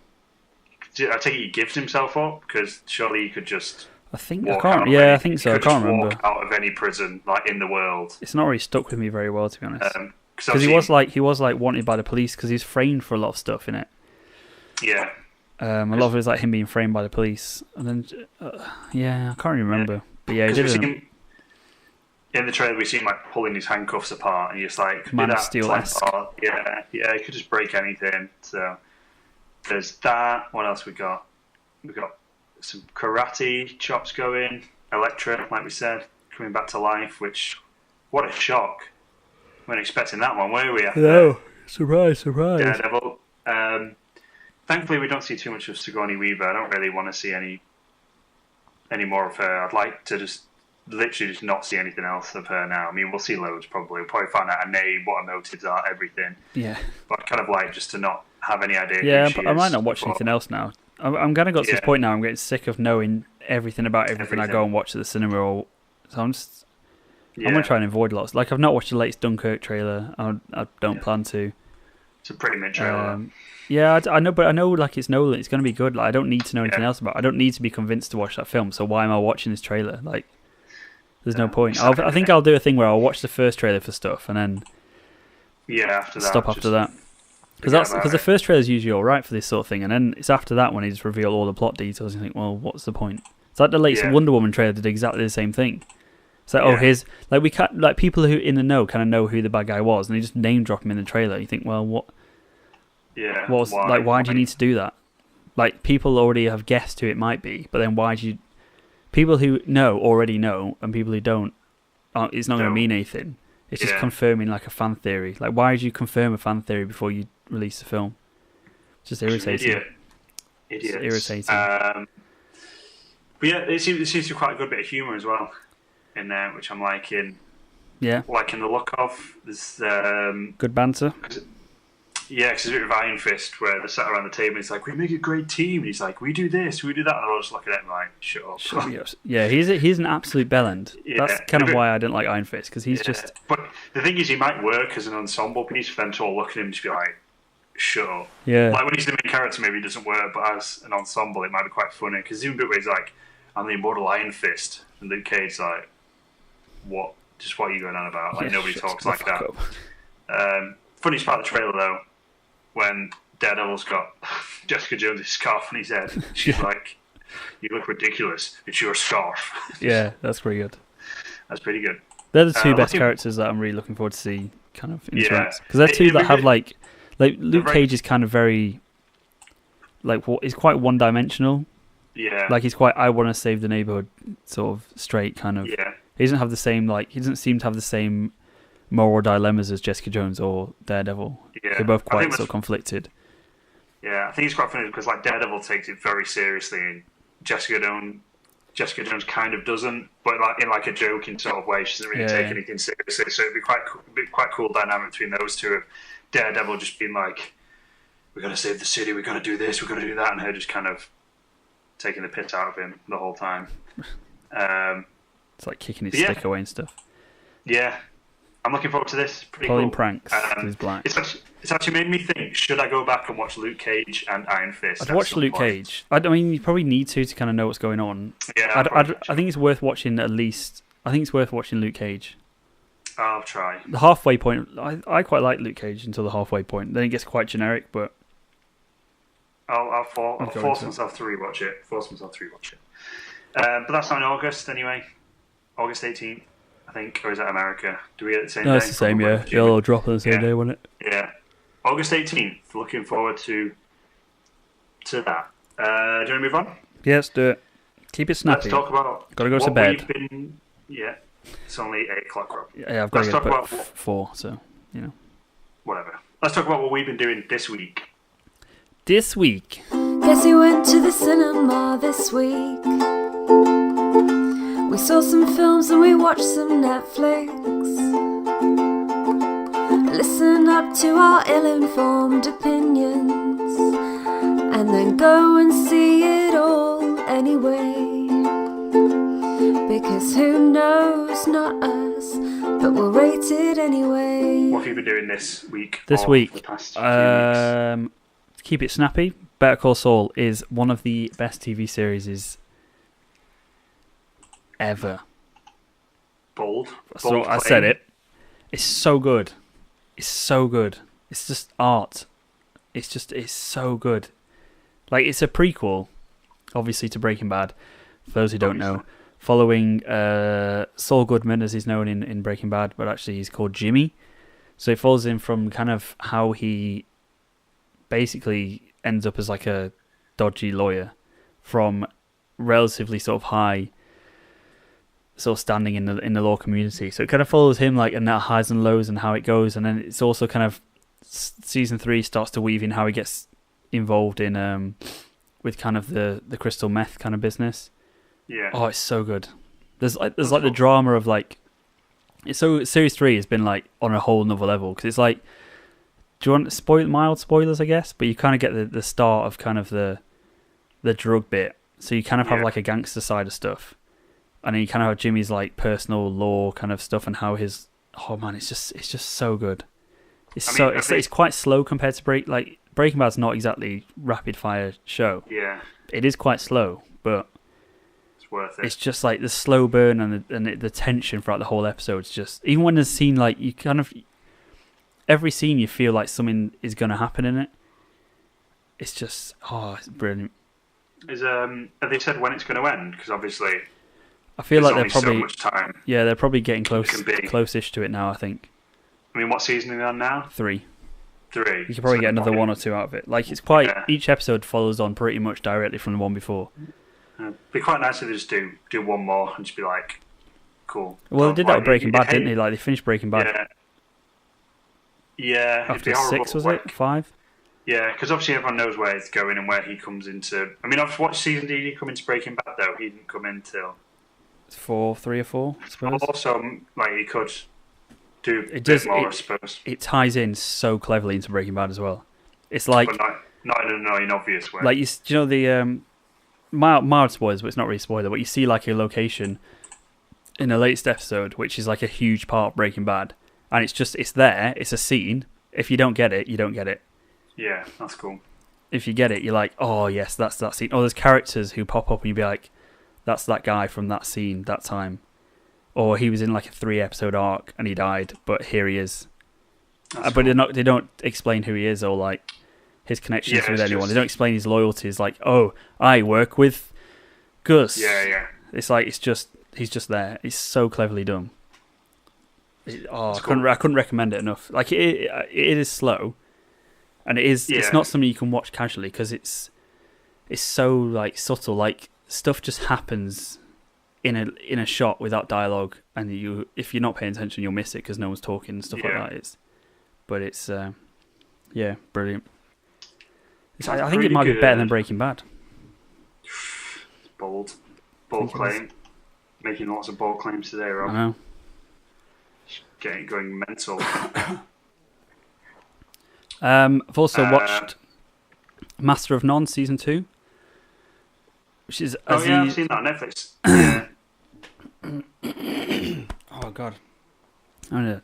I take it he gives himself up, because surely he could just. I think I can't. Yeah, I think so. I can't remember. Walk out of any prison like in the world. It's not really stuck with me very well, to be honest. Because he was like wanted by the police because he's framed for a lot of stuff in it. Yeah. A lot of it is like him being framed by the police, and then I can't really remember. Yeah. But yeah, he did. In the trailer, we see him like pulling his handcuffs apart, and he's like, Man of Steel-esque. Yeah, he could just break anything. So there's that. What else we got? We got some karate chops going. Elektra, like we said, coming back to life. Which, what a shock! We weren't expecting that one, were we? No, surprise. Daredevil. Thankfully, we don't see too much of Sigourney Weaver. I don't really want to see any any more of her. I'd like to just literally just not see anything else of her now. I mean, we'll see loads probably. We'll probably find out her name, what her motives are, everything. Yeah. But I'd kind of like just to not have any idea Yeah, who she I might is not watch before. anything else now. I'm kind of got to this point now. I'm getting sick of knowing everything about everything I go and watch at the cinema. So I'm gonna try and avoid lots. Like I've not watched the latest Dunkirk trailer. I don't plan to. It's a pretty mid trailer. Yeah, I know, but I know like it's Nolan. It's going to be good. Like I don't need to know anything else about it. I don't need to be convinced to watch that film. So why am I watching this trailer? Like, there's no point. I think I'll do a thing where I'll watch the first trailer for stuff and then after that, stop after that. Because the first trailer is usually all right for this sort of thing, and then it's after that when he just reveal all the plot details. And you think, well, what's the point? It's like the latest Wonder Woman trailer did exactly the same thing. It's like, here's like we can't like people who in the know kind of know who the bad guy was, and they just name drop him in the trailer. You think, well, what? Yeah. Why do you need to do that? Like people already have guessed who it might be, but then why do you? People who know already know, and people who don't, it's not going to mean anything. It's just confirming like a fan theory. Like, why did you confirm a fan theory before you release the film? It's just irritating. Idiots. It's irritating. But yeah, it seems to be quite a good bit of humour as well in there, which I'm liking. Yeah. Liking the look of. There's good banter. Yeah, because it's a bit of Iron Fist where they're sat around the table and he's like, we make a great team. And he's like, we do this, we do that. And they're all just looking at him like, shut up. Yeah, he's an absolute bellend. Yeah, that's kind of why I didn't like Iron Fist, because he's just... But the thing is, he might work as an ensemble piece for them to all look at him and just be like, shut up. Yeah. Like when he's the main character, maybe he doesn't work, but as an ensemble, it might be quite funny. Because there's even a bit where he's like, I'm the immortal Iron Fist. And Luke Cage's like, what? Just what are you going on about? Like, nobody talks like that. Funniest part of the trailer, though, when Daredevil's got Jessica Jones' scarf on his head. She's like, you look ridiculous. It's your scarf. Yeah, that's pretty good. That's pretty good. They're the two best characters that I'm really looking forward to see kind of interact. Because they're two that have like Luke Cage is kind of very, like, he's quite one-dimensional. Yeah. Like, he's quite, I want to save the neighborhood sort of straight kind of. Yeah. He doesn't have the same, like, he doesn't seem to have the same moral dilemmas as Jessica Jones or Daredevil. Yeah. They're both quite sort of conflicted. Yeah, I think it's quite funny because like Daredevil takes it very seriously and Jessica Jones kind of doesn't, but like in like a joking sort of way. She doesn't really take anything seriously. So it'd be quite cool dynamic between those two of Daredevil just being like, "We got to save the city. We got to do this. We got to do that," and her just kind of taking the piss out of him the whole time. It's like kicking his stick away and stuff. Yeah. I'm looking forward to this. Pretty Pulling cool. pranks. He's black. It's actually made me think, should I go back and watch Luke Cage and Iron Fist? I'd watch Luke Cage. I mean, you probably need to kind of know what's going on. Yeah, I think it's worth watching at least. I think it's worth watching Luke Cage. I'll try. The halfway point, I quite like Luke Cage until the halfway point. Then it gets quite generic, but... I'll force myself to rewatch it. But that's not in August anyway. August 18th. I think, or is that America? Do we get it the same day? No, it's the same, yeah. It'll drop on the same day, won't it? Yeah. August 18th. Looking forward to that. Do you want to move on? Yeah, let's do it. Keep it snappy. Let's talk about... Got to go to bed. It's only 8 o'clock, Rob. Yeah, I've got to go to bed at 4, so, you know. Whatever. Let's talk about what we've been doing this week. This week? Guess we went to the cinema this week. We saw some films and we watched some Netflix. Listen up to our ill-informed opinions and then go and see it all anyway. Because who knows, not us, but we'll rate it anyway. What have you been doing this week? This week? The past few weeks? Keep it snappy. Better Call Saul is one of the best TV series ever. Bold So I said it. It's so good. It's so good. It's just art. It's so good. Like, it's a prequel, obviously, to Breaking Bad. For those who don't know, following Saul Goodman, as he's known in Breaking Bad, but actually he's called Jimmy. So it follows him from kind of how he basically ends up as like a dodgy lawyer from relatively sort of high sort of standing in the law community. So it kind of follows him like in that highs and lows and how it goes, and then it's also kind of season 3 starts to weave in how he gets involved in with kind of the crystal meth kind of business, Yeah. Oh, it's so good. There's like the drama of like, so series 3 has been like on a whole nother level because it's like, do you want mild spoilers, I guess? But you kind of get the start of kind of the drug bit, so you kind of have like a gangster side of stuff, and then you kind of have Jimmy's like personal law kind of stuff and how his it's just so good. It's quite slow compared to Breaking Bad's not exactly rapid fire show. Yeah. It is quite slow, but it's worth it. It's just like the slow burn and the tension throughout the whole episode. It's just, even when there's a scene, like you kind of, every scene you feel like something is going to happen in it. It's just, it's brilliant. Have they said when it's going to end? Because obviously, I feel like they're so probably much time. Yeah, they're probably getting close-ish to it now, I think. I mean, what season are they on now? 3. 3. You could probably get another 1 or 2 out of it. Like, it's quite, each episode follows on pretty much directly from the one before. It'd be quite nice if they just do one more and just be like, cool. Well, they did that with Breaking Bad, didn't they? Like, they finished Breaking Bad. Yeah. After 6, was it? 5? Yeah, because obviously everyone knows where it's going and where he comes into. I mean, what season did he come into Breaking Bad, though? He didn't come in till 3 or 4, I suppose. Also, like, he could do a bit more, I suppose. It ties in so cleverly into Breaking Bad as well. It's like, but not in an annoying, obvious way. Like, do you know the mild spoilers, but it's not really spoiler, but you see like a location in the latest episode, which is like a huge part of Breaking Bad, and it's there, it's a scene. If you don't get it, you don't get it. Yeah, that's cool. If you get it, you're like, oh yes, that's that scene. Oh, there's characters who pop up and you'd be like, that's that guy from that scene, that time. Or he was in like a 3-episode arc and he died, but here he is. But cool. They don't explain who he is or like his connections with anyone. They don't explain his loyalties. Like, oh, I work with Gus. Yeah. It's like he's just there. It's so cleverly done. I couldn't recommend it enough. Like it is slow, and it is. Yeah. It's not something you can watch casually because it's so like subtle. Like stuff just happens in a shot without dialogue, and if you're not paying attention, you'll miss it because no one's talking and stuff like that. But it's brilliant. I think it might be better than Breaking Bad. Bold claim. Making lots of bold claims today, Rob. I know. Going mental. I've also watched Master of None season 2, which is I've seen that on Netflix. Yeah. Oh god, I'm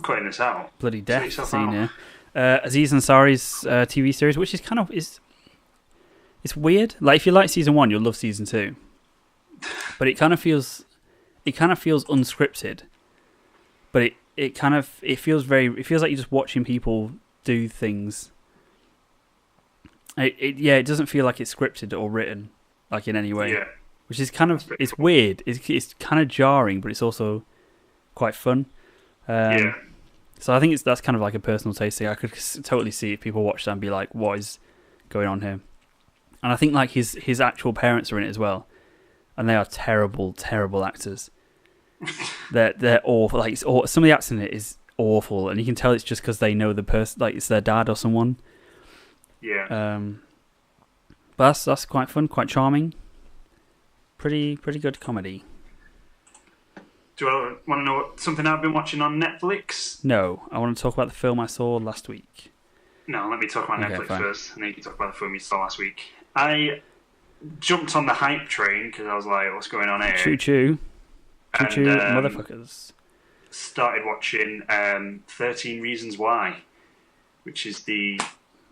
cutting this out. Bloody death scene here. Aziz Ansari's TV series, which is it's weird. Like if you like season 1, you'll love season 2, but it kind of feels unscripted. But it feels like you're just watching people do things. It doesn't feel like it's scripted or written like in any way. Yeah. Which is it's weird. It's kind of jarring, but it's also quite fun. So I think that's kind of like a personal taste thing. I could totally see if people watch that and be like, "What is going on here?" And I think like his actual parents are in it as well, and they are terrible, terrible actors. They're awful. Like some of the acting in it is awful, and you can tell it's just because they know the person, like it's their dad or someone. Yeah. But that's quite fun, quite charming. Pretty good comedy. Do you want to know something I've been watching on Netflix? No, I want to talk about the film I saw last week. No, let me talk about Netflix first, and then you can talk about the film you saw last week. I jumped on the hype train because I was like, "What's going on here?" Choo choo, motherfuckers! Started watching 13 Reasons Why, which is the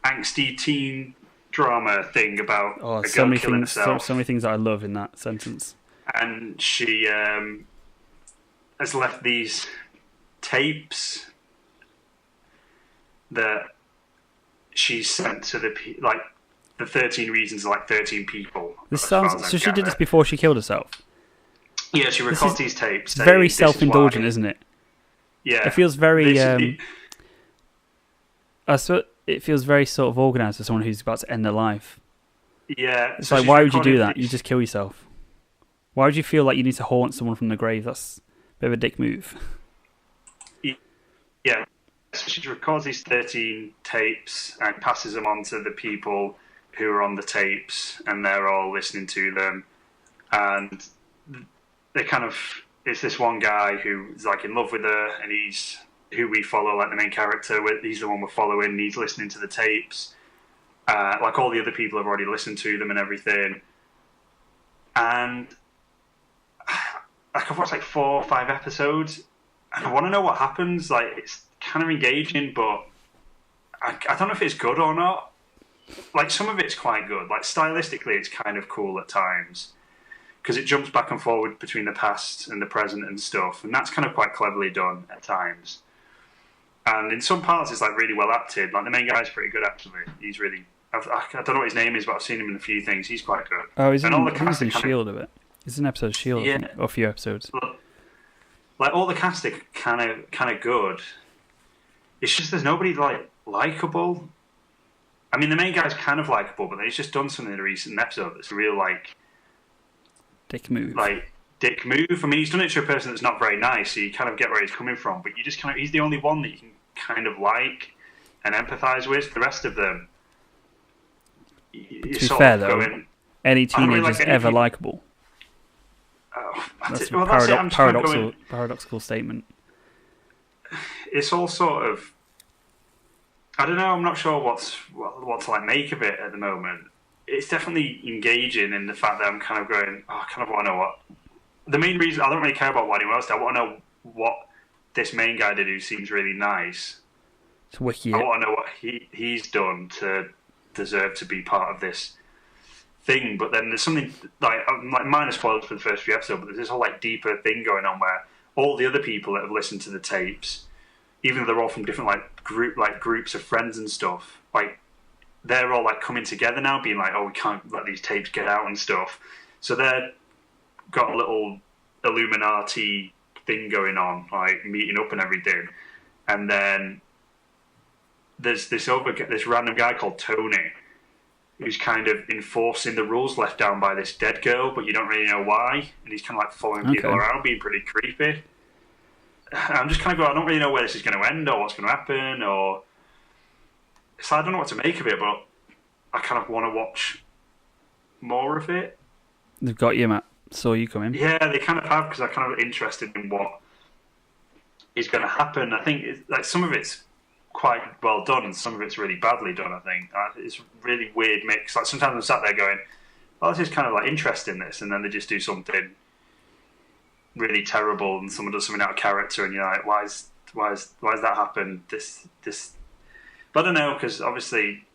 angsty teen drama thing about a girl killing herself. So many things that I love in that sentence. And she has left these tapes that she sent to the 13 reasons, like 13 people. This sounds so. She did this before she killed herself. Yeah, she records these tapes. It's very self-indulgent, isn't it? Yeah, it feels very. It feels very sort of organised for someone who's about to end their life. Yeah, it's like, why would you do that? You just kill yourself. Why would you feel like you need to haunt someone from the grave? That's a bit of a dick move. Yeah, so she records these 13 tapes and passes them on to the people who are on the tapes, and they're all listening to them. and they kind of, it's this one guy who's like in love with her, and he's who we follow, like the main character. He's the one we're following. And he's listening to the tapes. Like all the other people have already listened to them and everything. And like I've watched like 4 or 5 episodes, and I want to know what happens. Like it's kind of engaging, but I don't know if it's good or not. Like some of it's quite good. Like stylistically, it's kind of cool at times because it jumps back and forward between the past and the present and stuff, and that's kind of quite cleverly done at times. And in some parts, it's like really well acted. Like the main guy's pretty good actually. He's really. I don't know what his name is, but I've seen him in a few things. He's quite good. Oh, he's and in, all the cast in Shield of it. He's an episode of Shield, yeah, or a few episodes. Like all the cast are kind of good. It's just there's nobody like likable. I mean, the main guy's kind of likable, but he's just done something in a recent episode that's a real like dick move. Like dick move. I mean, he's done it to a person that's not very nice, so you kind of get where he's coming from. But you just kind of he's the only one that you can kind of like and empathise with. The rest of them. To be fair, though, any teenager is ever likable. Oh, that's a paradoxical statement. It's all sort of. I don't know. I'm not sure what to like make of it at the moment. It's definitely engaging in the fact that I'm kind of going. Oh, I kind of want to know what. The main reason I don't really care about what anyone else did. I want to know what this main guy did who seems really nice. It's wiki. I want to know what he's done to deserve to be part of this thing. But then there's something like minor spoilers for the first few episodes, but there's this whole like deeper thing going on where all the other people that have listened to the tapes, even though they're all from different groups of friends and stuff, like they're all like coming together now, being like, oh, we can't let these tapes get out and stuff. So they're got a little Illuminati thing going on, like meeting up and everything. And then there's this random guy called Tony who's kind of enforcing the rules left down by this dead girl, but you don't really know why. And he's kind of like following people around, being pretty creepy. I'm just kind of going, I don't really know where this is going to end or what's going to happen, or so I don't know what to make of it, but I kind of want to watch more of it. They've got you, Matt. Saw you come in. Yeah, they kind of have, because I'm kind of interested in what is going to happen. I think like some of it's quite well done and some of it's really badly done. I think it's a really weird mix. Like sometimes I'm sat there going, "Oh, this is kind of like interesting." This, and then they just do something really terrible, and someone does something out of character, and you're like, "Why is that happened?" This. But I don't know, because obviously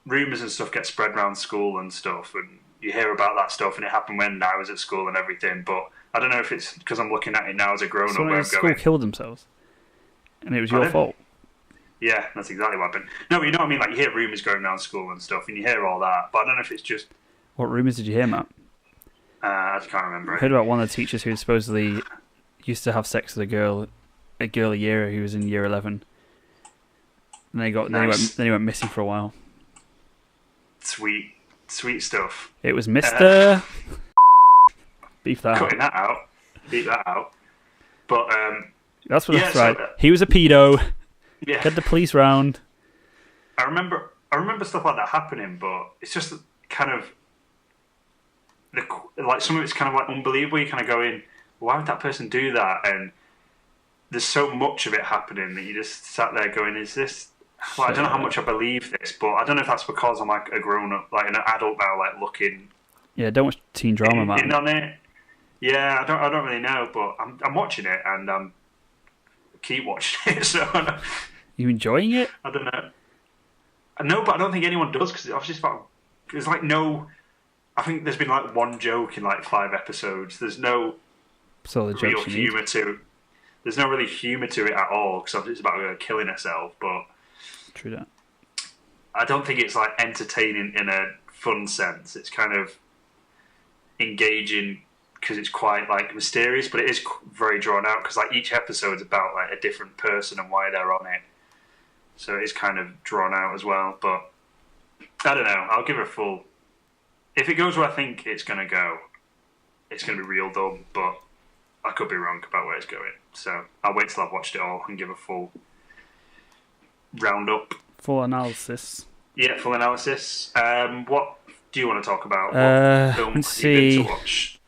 rumours and stuff get spread around school and stuff, and you hear about that stuff, and it happened when I was at school and everything. But I don't know if it's because I'm looking at it now as a grown-up. Someone at school killed themselves, and it was your fault. Yeah, that's exactly what happened. No, but you know what I mean? Like, you hear rumours going around school and stuff, and you hear all that, but I don't know if it's just... What rumours did you hear, Matt? I can't remember. I heard about one of the teachers who supposedly used to have sex with a girl a year who was in year 11. And then he went missing for a while. Sweet stuff. It was Mr. Beef that Cutting that out. Beat that out. But, that's what that's right. He was a pedo. Yeah. Get the police round. I remember stuff like that happening, but it's just kind of like some of it's kind of like unbelievable. You kind of go in, why would that person do that? And there's so much of it happening that you just sat there going, is this? Well, I don't know how much I believe this, but I don't know if that's because I'm like a grown up, like an adult now, like looking. Yeah, don't watch teen drama, man. On it. Yeah, I don't really know, but I'm watching it and keep watching it. So. You enjoying it? I don't know. No, but I don't think anyone does, because obviously there's like no. I think there's been like one joke in like 5 episodes. There's no real humour to it. There's no really humour to it at all, because it's about her killing herself. But true that. I don't think it's like entertaining in a fun sense. It's kind of engaging because it's quite like mysterious, but it is very drawn out, because like each episode's about like a different person and why they're on it. So it is kind of drawn out as well, but I don't know. I'll give it a full... If it goes where I think it's going to go, it's going to be real dumb, but I could be wrong about where it's going. So I'll wait till I've watched it all and give a full roundup. Full analysis. Yeah, full analysis. What do you want to talk about? What film have you been to watch?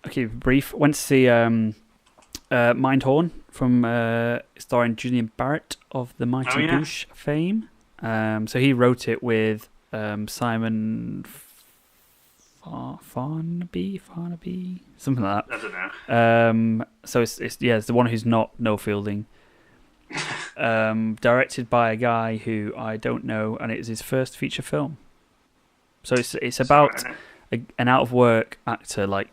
Okay, brief. Went to see Mindhorn from starring Julian Barrett of the Mighty Boosh fame. So he wrote it with Simon Farnaby, something like that. I don't know. So it's the one who's not Noel Fielding. Directed by a guy who I don't know, and it is his first feature film. So it's about an out of work actor, like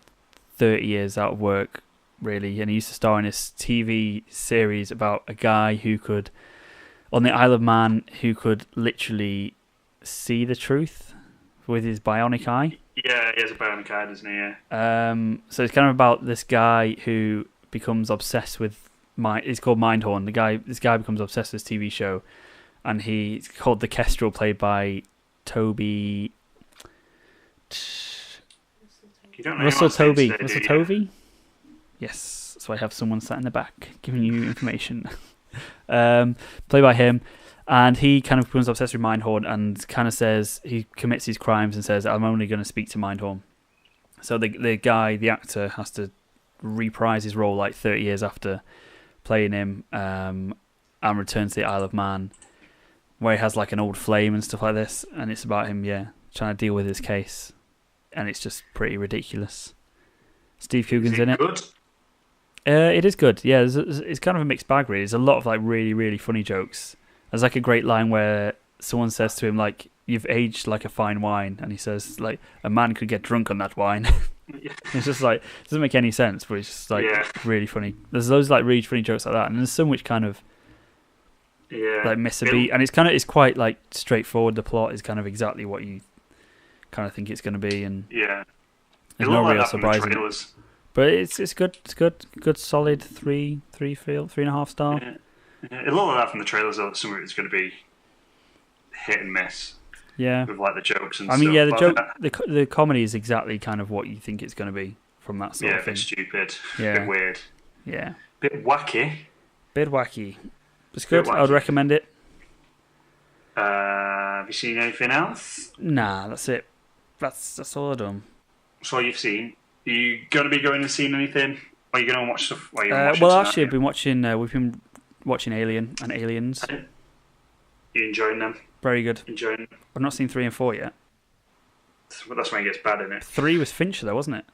30 years out of work, really, and he used to star in this TV series about a guy who could, on the Isle of Man, who could literally see the truth with his bionic eye. Yeah, he has a bionic eye, doesn't he? Yeah. So it's kind of about this guy who becomes obsessed with it's called Mindhorn. This guy becomes obsessed with this TV show, and he's called the Kestrel, played by Toby. Russell Tovey. Russell Tovey? Yes, so I have someone sat in the back giving you information. Played by him, and he kind of becomes obsessed with Mindhorn and kind of says he commits these crimes and says, I'm only going to speak to Mindhorn. So the actor, has to reprise his role like 30 years after playing him and return to the Isle of Man, where he has like an old flame and stuff like this, and it's about him, trying to deal with his case. And it's just pretty ridiculous. Steve Coogan's in it. Good? It is good. Yeah, it's kind of a mixed bag, really. There's a lot of like really, really funny jokes. There's like a great line where someone says to him, like, "You've aged like a fine wine," and he says, like, "A man could get drunk on that wine." It's just like, it doesn't make any sense, but it's just like really funny. There's loads of like really funny jokes like that, and there's some which kind of like miss a beat, and it's quite like straightforward. The plot is kind of exactly what you kind of think it's going to be, and there's no real surprise in it. But it's good. It's good solid 3.5 star. Yeah. A lot of that from the trailers, though, some of it's going to be hit and miss. Yeah, with like the jokes and I mean, stuff. the comedy is exactly kind of what you think it's going to be from that sort of thing. A bit stupid, yeah, bit weird, bit wacky. It's good. I would recommend it. Have you seen anything else? Nah, that's it. That's all I've done. So you've seen. Are you going to be going and seeing anything? Or are you going to watch stuff? Well, actually, we've been watching Alien and Aliens. You enjoying them? Very good. Enjoying them? I've not seen 3 and 4 yet. That's when it gets bad, isn't it? 3 was Fincher, though, wasn't it?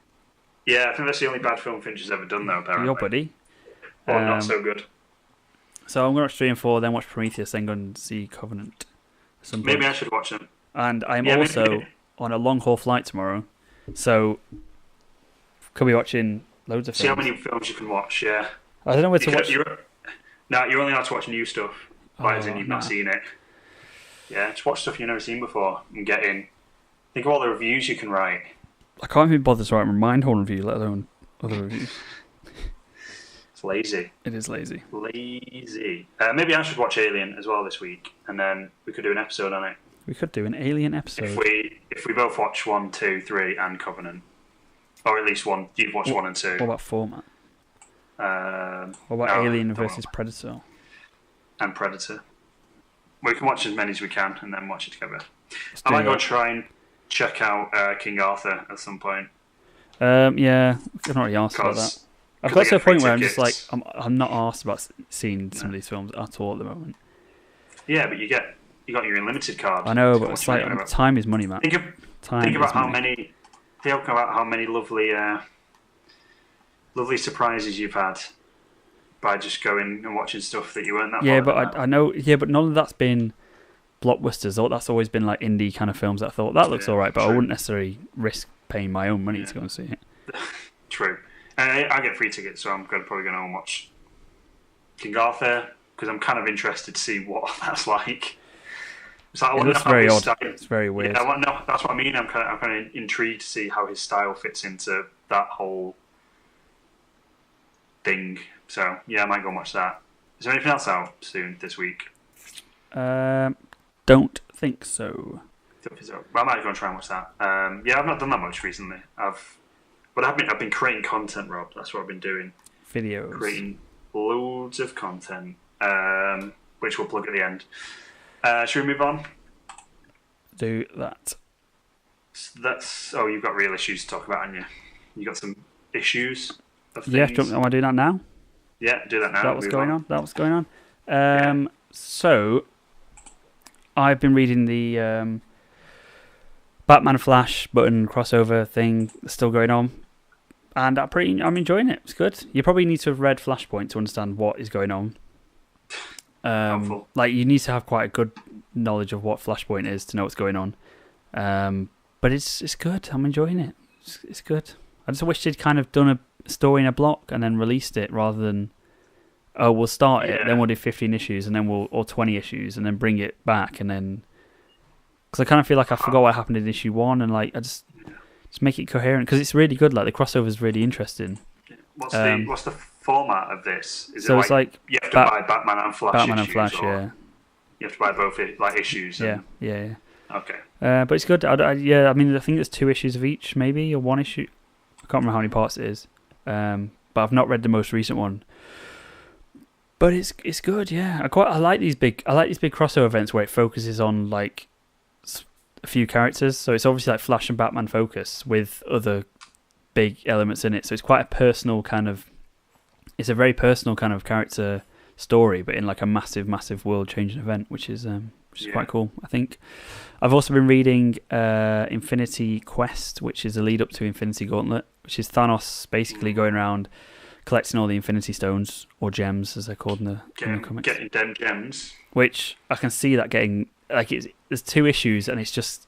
Yeah, I think that's the only bad film Fincher's ever done, though, apparently. Your buddy. Well, not so good. So I'm going to watch 3 and 4, then watch Prometheus, then go and see Covenant. Maybe I should watch them. And I'm also on a long-haul flight tomorrow, so could be watching loads of films. See how many films you can watch, yeah. I don't know where to watch. No, you're only allowed to watch new stuff, as in you've not seen it. Yeah, just watch stuff you've never seen before and get in. Think of all the reviews you can write. I can't even bother to write a Mindhorn review, let alone other reviews. It's lazy. It is lazy. Lazy. Maybe I should watch Alien as well this week, and then we could do an episode on it. We could do an Alien episode. If we both watch 1, 2, 3, and Covenant, or at least one. You've watched 1 and 2. What about format? What about Alien versus Predator? And Predator. We can watch as many as we can and then watch it together. I might go try and check out King Arthur at some point. Yeah, I've not really asked about that. I've got to a point where I'm just like, I'm not asked about seeing some of these films at all at the moment. Yeah, but you got your unlimited card. I know, but it's like time is money, man. Think about how many lovely surprises you've had by just going and watching stuff that you weren't that. Yeah, but I know. Yeah, but none of that's been blockbusters. That's always been like indie kind of films that I thought that looks alright, but I wouldn't necessarily risk paying my own money to go and see it. True. And I get free tickets, so I'm probably going to watch King Arthur because I'm kind of interested to see what that's like. It looks very odd. It's very weird. Yeah, no, that's what I mean. I'm kind of intrigued to see how his style fits into that whole thing. So yeah, I might go and watch that. Is there anything else out soon this week? Don't think so. I might go and try and watch that. Yeah, I've not done that much recently. I've been creating content, Rob. That's what I've been doing. Videos. Creating loads of content, which we'll plug at the end. Should we move on? Do that. You've got real issues to talk about, haven't you? You got some issues of things. Yeah, do you want to do that now? Yeah, do that now. Is that what's going on? That what's going on? Yeah. So, I've been reading the Batman Flash button crossover thing that's still going on, and I'm enjoying it. It's good. You probably need to have read Flashpoint to understand what is going on. Helpful. Like, you need to have quite a good knowledge of what Flashpoint is to know what's going on. But it's good. I'm enjoying it. It's good. I just wish they'd kind of done a story in a block and then released it rather than, oh, we'll start it, then we'll do 15 issues and then or 20 issues and then bring it back and then, because I kind of feel like I forgot what happened in issue 1 and like I just make it coherent because it's really good. Like the crossover is really interesting. What's the format of this? Is so it it's like you have to buy Batman and Flash? Batman issues, and Flash, or yeah. You have to buy both like issues. And... Yeah. Okay. But it's good. I mean, I think there's 2 issues of each, maybe, or 1 issue. I can't remember how many parts it is. But I've not read the most recent one. But it's good, yeah. I like these big crossover events where it focuses on like a few characters. So it's obviously like Flash and Batman focus with other big elements in it. So it's quite a personal kind of. It's a very personal kind of character story, but in like a massive, massive world-changing event, which is quite cool, I think. I've also been reading Infinity Quest, which is a lead up to Infinity Gauntlet, which is Thanos basically going around collecting all the Infinity Stones, or gems, as they're called in the comics. Getting them gems. Which I can see that getting... like there's 2 issues, and it's just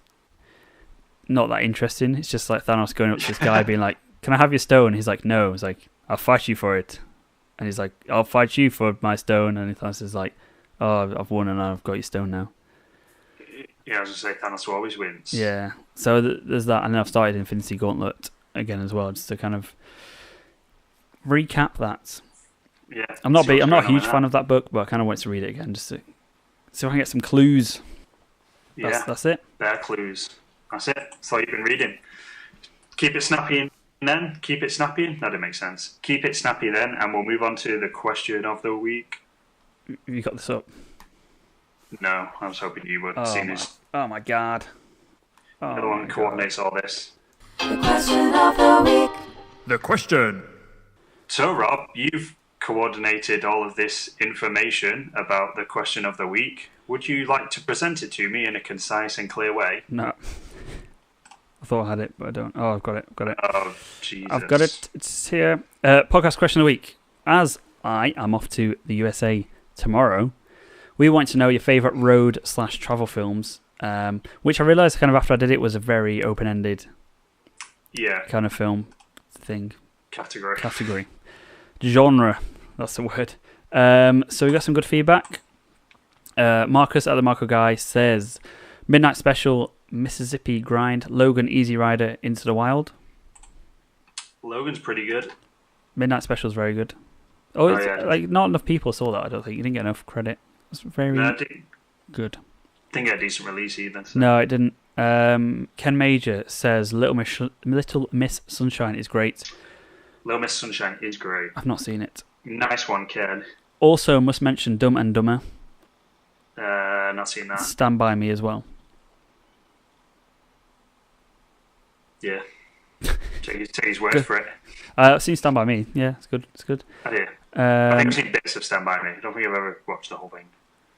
not that interesting. It's just like Thanos going up to this guy being like, can I have your stone? He's like, no. He's like, I'll fight you for it. And he's like, I'll fight you for my stone. And Thanos is like, oh, I've won and I've got your stone now. Yeah, I was going to say Thanos always wins. Yeah, so there's that. And then I've started Infinity Gauntlet again as well, just to kind of recap that. Yeah. I'm not a huge fan of that book, but I kind of want to read it again just to see if I can get some clues. That's it. They're clues. That's it. That's all you've been reading. Keep it snappy then. Keep it snappy. That didn't make sense. Keep it snappy then, and we'll move on to the question of the week. You got this up? No, I was hoping you would. Oh my god. You're the one who coordinates all this. The question of the week. The question. So, Rob, you've coordinated all of this information about the question of the week. Would you like to present it to me in a concise and clear way? No. I thought I had it, but I don't. Oh, I've got it. Oh, Jesus. I've got it. It's here. Podcast question of the week. As I am off to the USA tomorrow, we want to know your favourite road/travel films, which I realised kind of after I did it was a very open-ended kind of film thing. Category. Genre. That's the word. So we got some good feedback. Marcus at the Marco Guy says, Midnight Special, Mississippi Grind, Logan, Easy Rider, Into the Wild. Logan's pretty good. Midnight Special is very good. Like not enough people saw that. I don't think you didn't get enough credit. It's very good. Didn't get a decent release either. So. No, it didn't. Ken Major says Little Miss Sunshine is great. Little Miss Sunshine is great. I've not seen it. Nice one, Ken. Also, must mention Dumb and Dumber. Not seen that. Stand By Me as well. Yeah. Take his word for it. I've seen Stand By Me. Yeah, it's good. I do. I think I've seen bits of Stand By Me. I don't think I've ever watched the whole thing.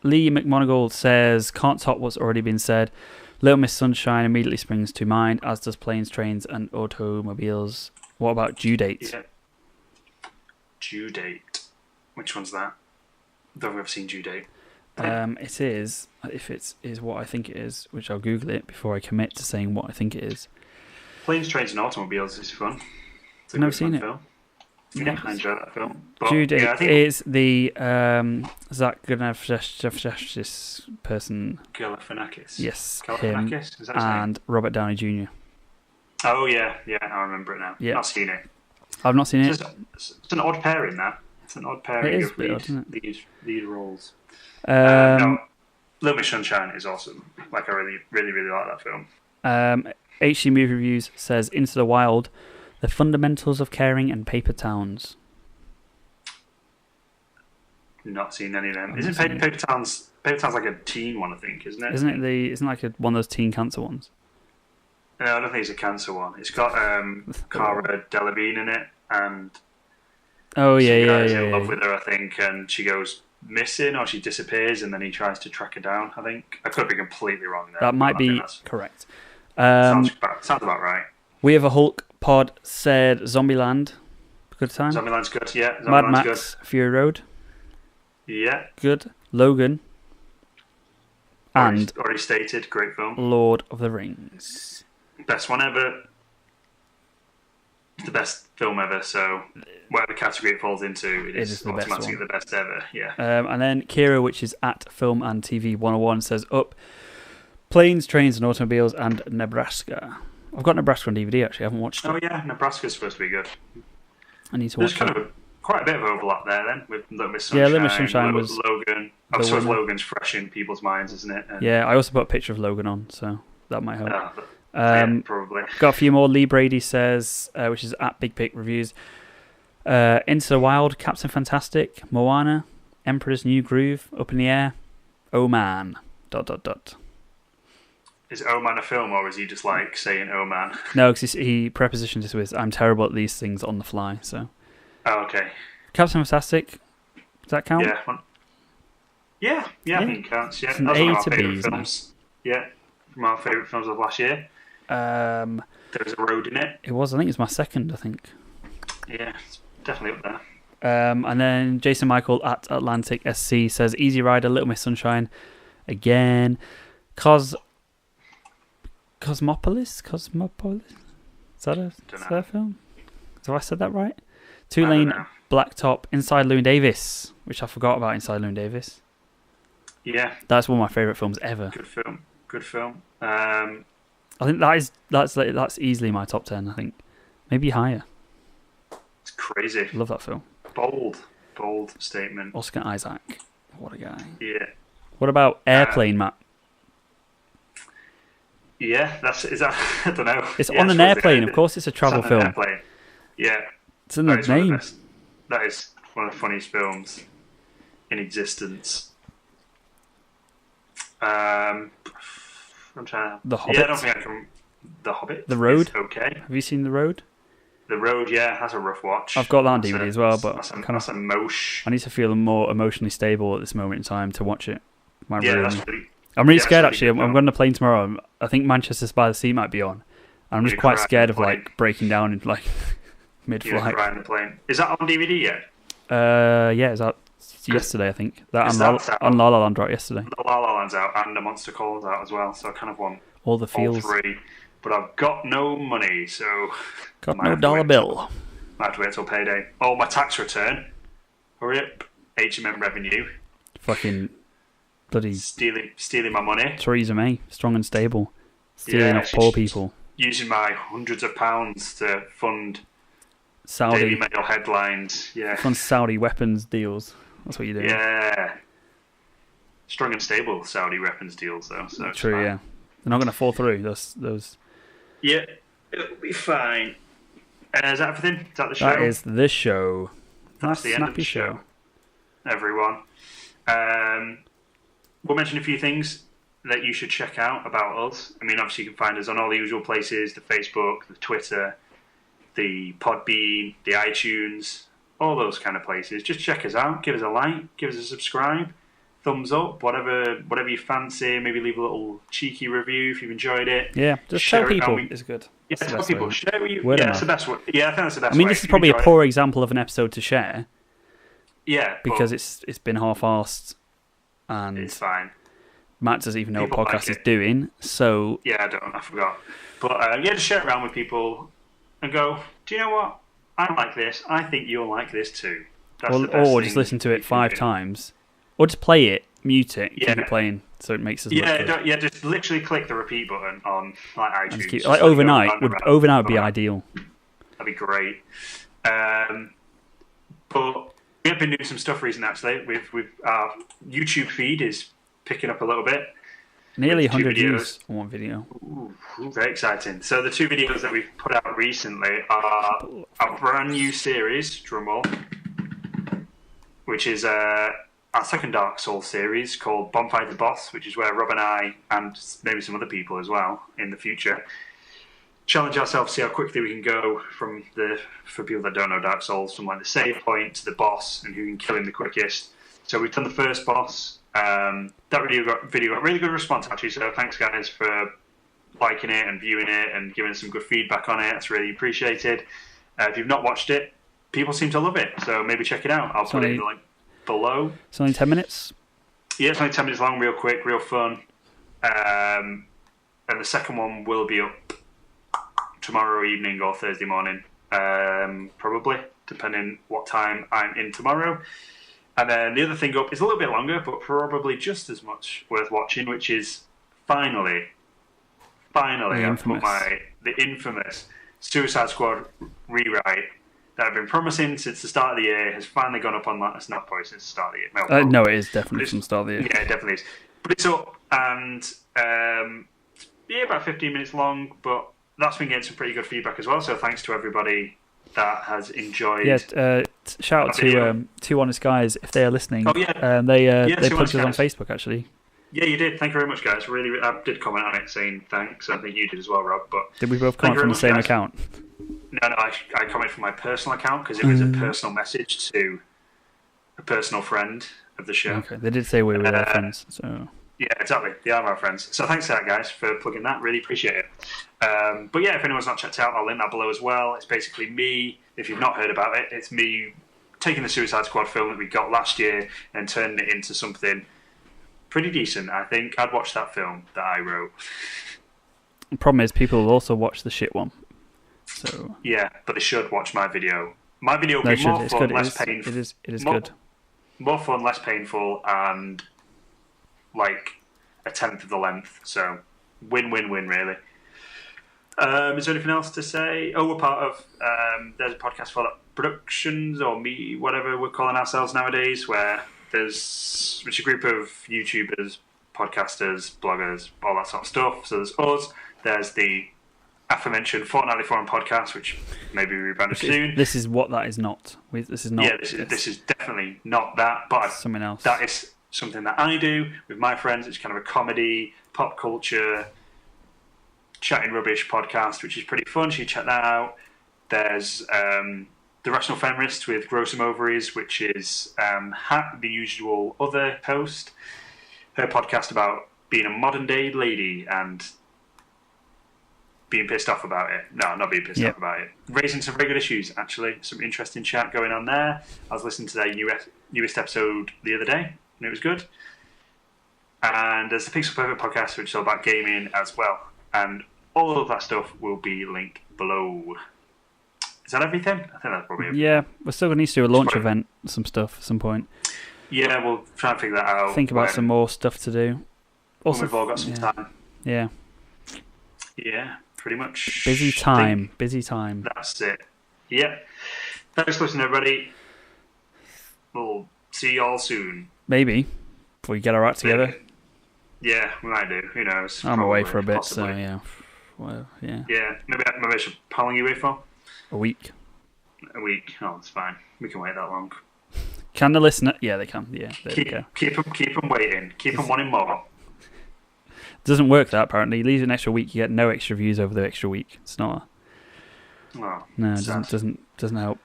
Lee McMonigal says, can't top what's already been said. Little Miss Sunshine immediately springs to mind, as does Planes, Trains and Automobiles. What about Due Date? Yeah. Due Date. Which one's that? I don't think I've seen Due Date. It is, if it is what I think it is, which I'll Google it before I commit to saying what I think it is. Planes, Trains and Automobiles is fun. I've never seen it. Film. Yeah, I enjoy that film. But, Due Date is the Zach Galifianakis person. Galifianakis. Yes, him is that his and name? Robert Downey Jr. Oh yeah, I remember it now. Yeah. Not seen it. I've not seen it. It's an odd pairing, that. It's an odd pairing of lead roles. No, Little Miss Sunshine is awesome. Like, I really, really, really like that film. HC Movie Reviews says Into the Wild, The Fundamentals of Caring and Paper Towns. Not seen any of them. Isn't Paper Towns like a teen one, I think, isn't it? Isn't it like one of those teen cancer ones? No, I don't think it's a cancer one. It's got Cara Delevingne in it, and Oh some yeah, guy's yeah, in yeah. love with her, I think, and she goes missing or she disappears, and then he tries to track her down. I think I could be completely wrong there. That might but I think be that's- correct. sounds about right. We Have a Hulk pod said Zombieland, good time. Zombieland's good. Yeah, Mad Zombieland's Max, Fury Road, good. Yeah, good. Logan, and already stated, great film, Lord of the Rings. best one ever. It's the best film ever. So whatever category it falls into, it is the best automatically one. the best ever. Yeah. And then Kira, which is at Film and TV 101, says up Planes, Trains and Automobiles and Nebraska. I've got Nebraska on DVD actually. I haven't watched it. Oh yeah, Nebraska's supposed to be good. I need to There's watch kind it. of quite a bit of overlap there then with Little Miss Sunshine. Yeah, Little Miss Sunshine was Logan. I the suppose winner. Logan's fresh in people's minds, isn't it? And, Yeah, I also put a picture of Logan on, so that might help. yeah, probably. Got a few more. Lee Brady says, which is at Big Pick Reviews, Into the Wild, Captain Fantastic, Moana, Emperor's New Groove, Up in the Air, Oh Man, ... Is Oh Man a film, or is he just like saying Oh Man? No, because he prepositioned this with, I'm terrible at these things on the fly, so. Oh, okay. Captain Fantastic, does that count? Yeah. Yeah, I think it counts. Yeah, It's an that's one A of our to B, favourite isn't it? films. Yeah, from our favourite films of last year. There's a road in it. It was, I think it's my second, I think. Yeah, it's definitely up there. And then Jason Michael at Atlantic SC says, Easy Rider, Little Miss Sunshine, again. Cosmopolis? Is that a film? Have I said that right? Two Lane Blacktop, Inside Llewyn Davis, which I forgot about. Inside Llewyn Davis. Yeah, That's one of my favourite films ever. good film. I think that's easily my top 10. I think maybe higher. It's crazy. Love that film. Bold statement. Oscar Isaac, what a guy. Yeah. What about Airplane, Matt? Yeah, is that I don't know. It's Yeah, on an I suppose airplane. Of course, it's a travel it's on an film. airplane. Yeah, It's in the name. That is one of the funniest films in existence. I'm trying. The Hobbit? Yeah, I don't think I can. The Hobbit. The Road? is okay. Have you seen The Road? The Road, yeah, has a rough watch. I've got that on That's DVD as well, but that's I a mosh. need to feel more emotionally stable at this moment in time to watch it. Yeah, that's pretty. I'm really yeah, scared that's actually. really I'm good going on a plane tomorrow. I think Manchester's by the Sea might be on. And I'm just You're quite crying scared on of the plane. like breaking down in like You're mid-flight. crying the plane. Is that on DVD yet? Yeah, it's out yesterday I think. That Is and that on La La Land right yesterday. The La La Land's out and the Monster Call's out as well, so I kind of want All the all feels. three. But I've got no money, so Got might no have to dollar wait. bill. I have to wait till payday. Oh, my tax return. Hurry up, HMM revenue. Fucking bloody Stealing my money. Theresa May, strong and stable, stealing Yeah, off poor she's people. Using my hundreds of pounds to fund Daily Saudi, Mail headlines. Yeah. fund Saudi weapons deals. That's what you do. Yeah. Strong and stable Saudi weapons deals, though. So it's True. fine. Yeah, they're not going to fall through. Those. Yeah, it'll be fine. Is that everything? Is that the show? That is the show. That's the end of snappy the show. Everyone. We'll mention a few things that you should check out about us. I mean, obviously you can find us on all the usual places, the Facebook, the Twitter, the Podbean, the iTunes, all those kind of places. Just check us out, give us a like, give us a subscribe, thumbs up, whatever you fancy. Maybe leave a little cheeky review if you've enjoyed it. Yeah, just Share tell it, people. and It's good. Yeah, That's the tell best people. way. Share with you. Word of Yeah, that's the mouth. best way. Yeah, I think that's the best I mean, way. this is If you probably a enjoy it- poor example of an episode to share Yeah, because but it's been half-arsed and it's fine. Matt doesn't even know People what like podcast is it. doing. So Yeah, I forgot. But yeah, just share it around with people and go, do you know what? I like this. I think you'll like this too. That's the best or just thing listen to you it can 5 do. times, or just play it, mute it, keep Yeah. it playing, so it makes us Yeah, look good. yeah, just literally click the repeat button on like iTunes. And just keep, Just like go overnight round would and round. overnight would be ideal. That'd be great. But we have been doing some stuff recently. Actually, with our YouTube feed is picking up a little bit. Nearly With 2 100 views videos. on one video. Ooh, very exciting. So the 2 videos that we've put out recently are a brand new series, drumroll, which is our second Dark Souls series called Bonfire the Boss, which is where Rob and I, and maybe some other people as well in the future, challenge ourselves, see how quickly we can go for people that don't know Dark Souls, from like the save point to the boss and who can kill him the quickest. So we've done the first boss. That video got really good response actually. So thanks guys for liking it and viewing it and giving us some good feedback on it. That's really appreciated. If you've not watched it, people seem to love it. So maybe check it out. I'll put it in the link below. It's only 10 minutes. Yeah, it's only 10 minutes long, real quick, real fun. And the second one will be up tomorrow evening or Thursday morning, probably, depending what time I'm in tomorrow. And then the other thing up is a little bit longer, but probably just as much worth watching, which is finally, I've put the infamous Suicide Squad rewrite that I've been promising since the start of the year has finally gone up online. It's not probably since the start of the year. No, it is definitely from the start of the year. Yeah, it definitely is. But it's up, and about 15 minutes long, but that's been getting some pretty good feedback as well, so thanks to everybody that has enjoyed. Yeah, shout out to Two Honest Guys if they are listening. Oh, yeah. They plugged us on Facebook, actually. Yeah, you did. Thank you very much, guys. Really, I did comment on it saying thanks. I think you did as well, Rob. But did we both comment from the same account? No, I commented from my personal account because it was a personal message to a personal friend of the show. Okay, they did say we were their friends, so... Yeah, exactly. They are our friends. So thanks to that, guys, for plugging that. Really appreciate it. But yeah, if anyone's not checked out, I'll link that below as well. It's basically me, if you've not heard about it, it's me taking the Suicide Squad film that we got last year and turning it into something pretty decent, I think. I'd watch that film that I wrote. The problem is people will also watch the shit one. So yeah, but they should watch my video. My video will be more fun, less painful. It is good. More fun, less painful, and like a tenth of the length. So win-win-win, really. Is there anything else to say? Oh, we're part of there's a podcast for Productions, or me, whatever we're calling ourselves nowadays, where it's a group of YouTubers, podcasters, bloggers, all that sort of stuff. So there's us, there's the aforementioned Fortnightly Forum podcast, which maybe we rebranded soon. This is what that is not. This is not. Yeah, this is definitely not that, but something else. That is something that I do with my friends. It's kind of a comedy, pop culture, chatting rubbish podcast, which is pretty fun. So you check that out. There's The Rational Feminist with Grossum Ovaries, which is the usual other host. Her podcast about being a modern day lady and being pissed off about it. No, not being pissed off about it. Raising some very good issues, actually. Some interesting chat going on there. I was listening to their newest episode the other day, and it was good. And there's the Pixel Perfect podcast, which is all about gaming as well. And all of that stuff will be linked below. Is that everything? I think that's probably everything. Yeah, we're still going to need to do a launch event, some stuff at some point. Yeah, we'll try and figure that out. Think about some more stuff to do. Also, we've all got some time. Yeah. Yeah, pretty much. Busy time. That's it. Yeah. Thanks for listening, everybody. We'll see you all soon. Maybe. Before we get our act together. Yeah, we might do. Who knows? I'm away for a bit, possibly. So yeah. Well, yeah. Yeah, maybe I should. How long are you away for? A week. A week. Oh, it's fine. We can wait that long. Can the listener? Yeah, they can. Yeah, there you go. Keep them waiting. Keep them wanting more. Doesn't work that apparently. You leave an extra week, you get no extra views over the extra week. It's not. No, it doesn't help.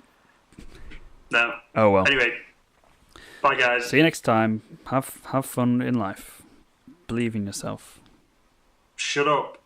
No. Oh well. Anyway, bye guys. See you next time. Have fun in life. Believe in yourself. Shut up.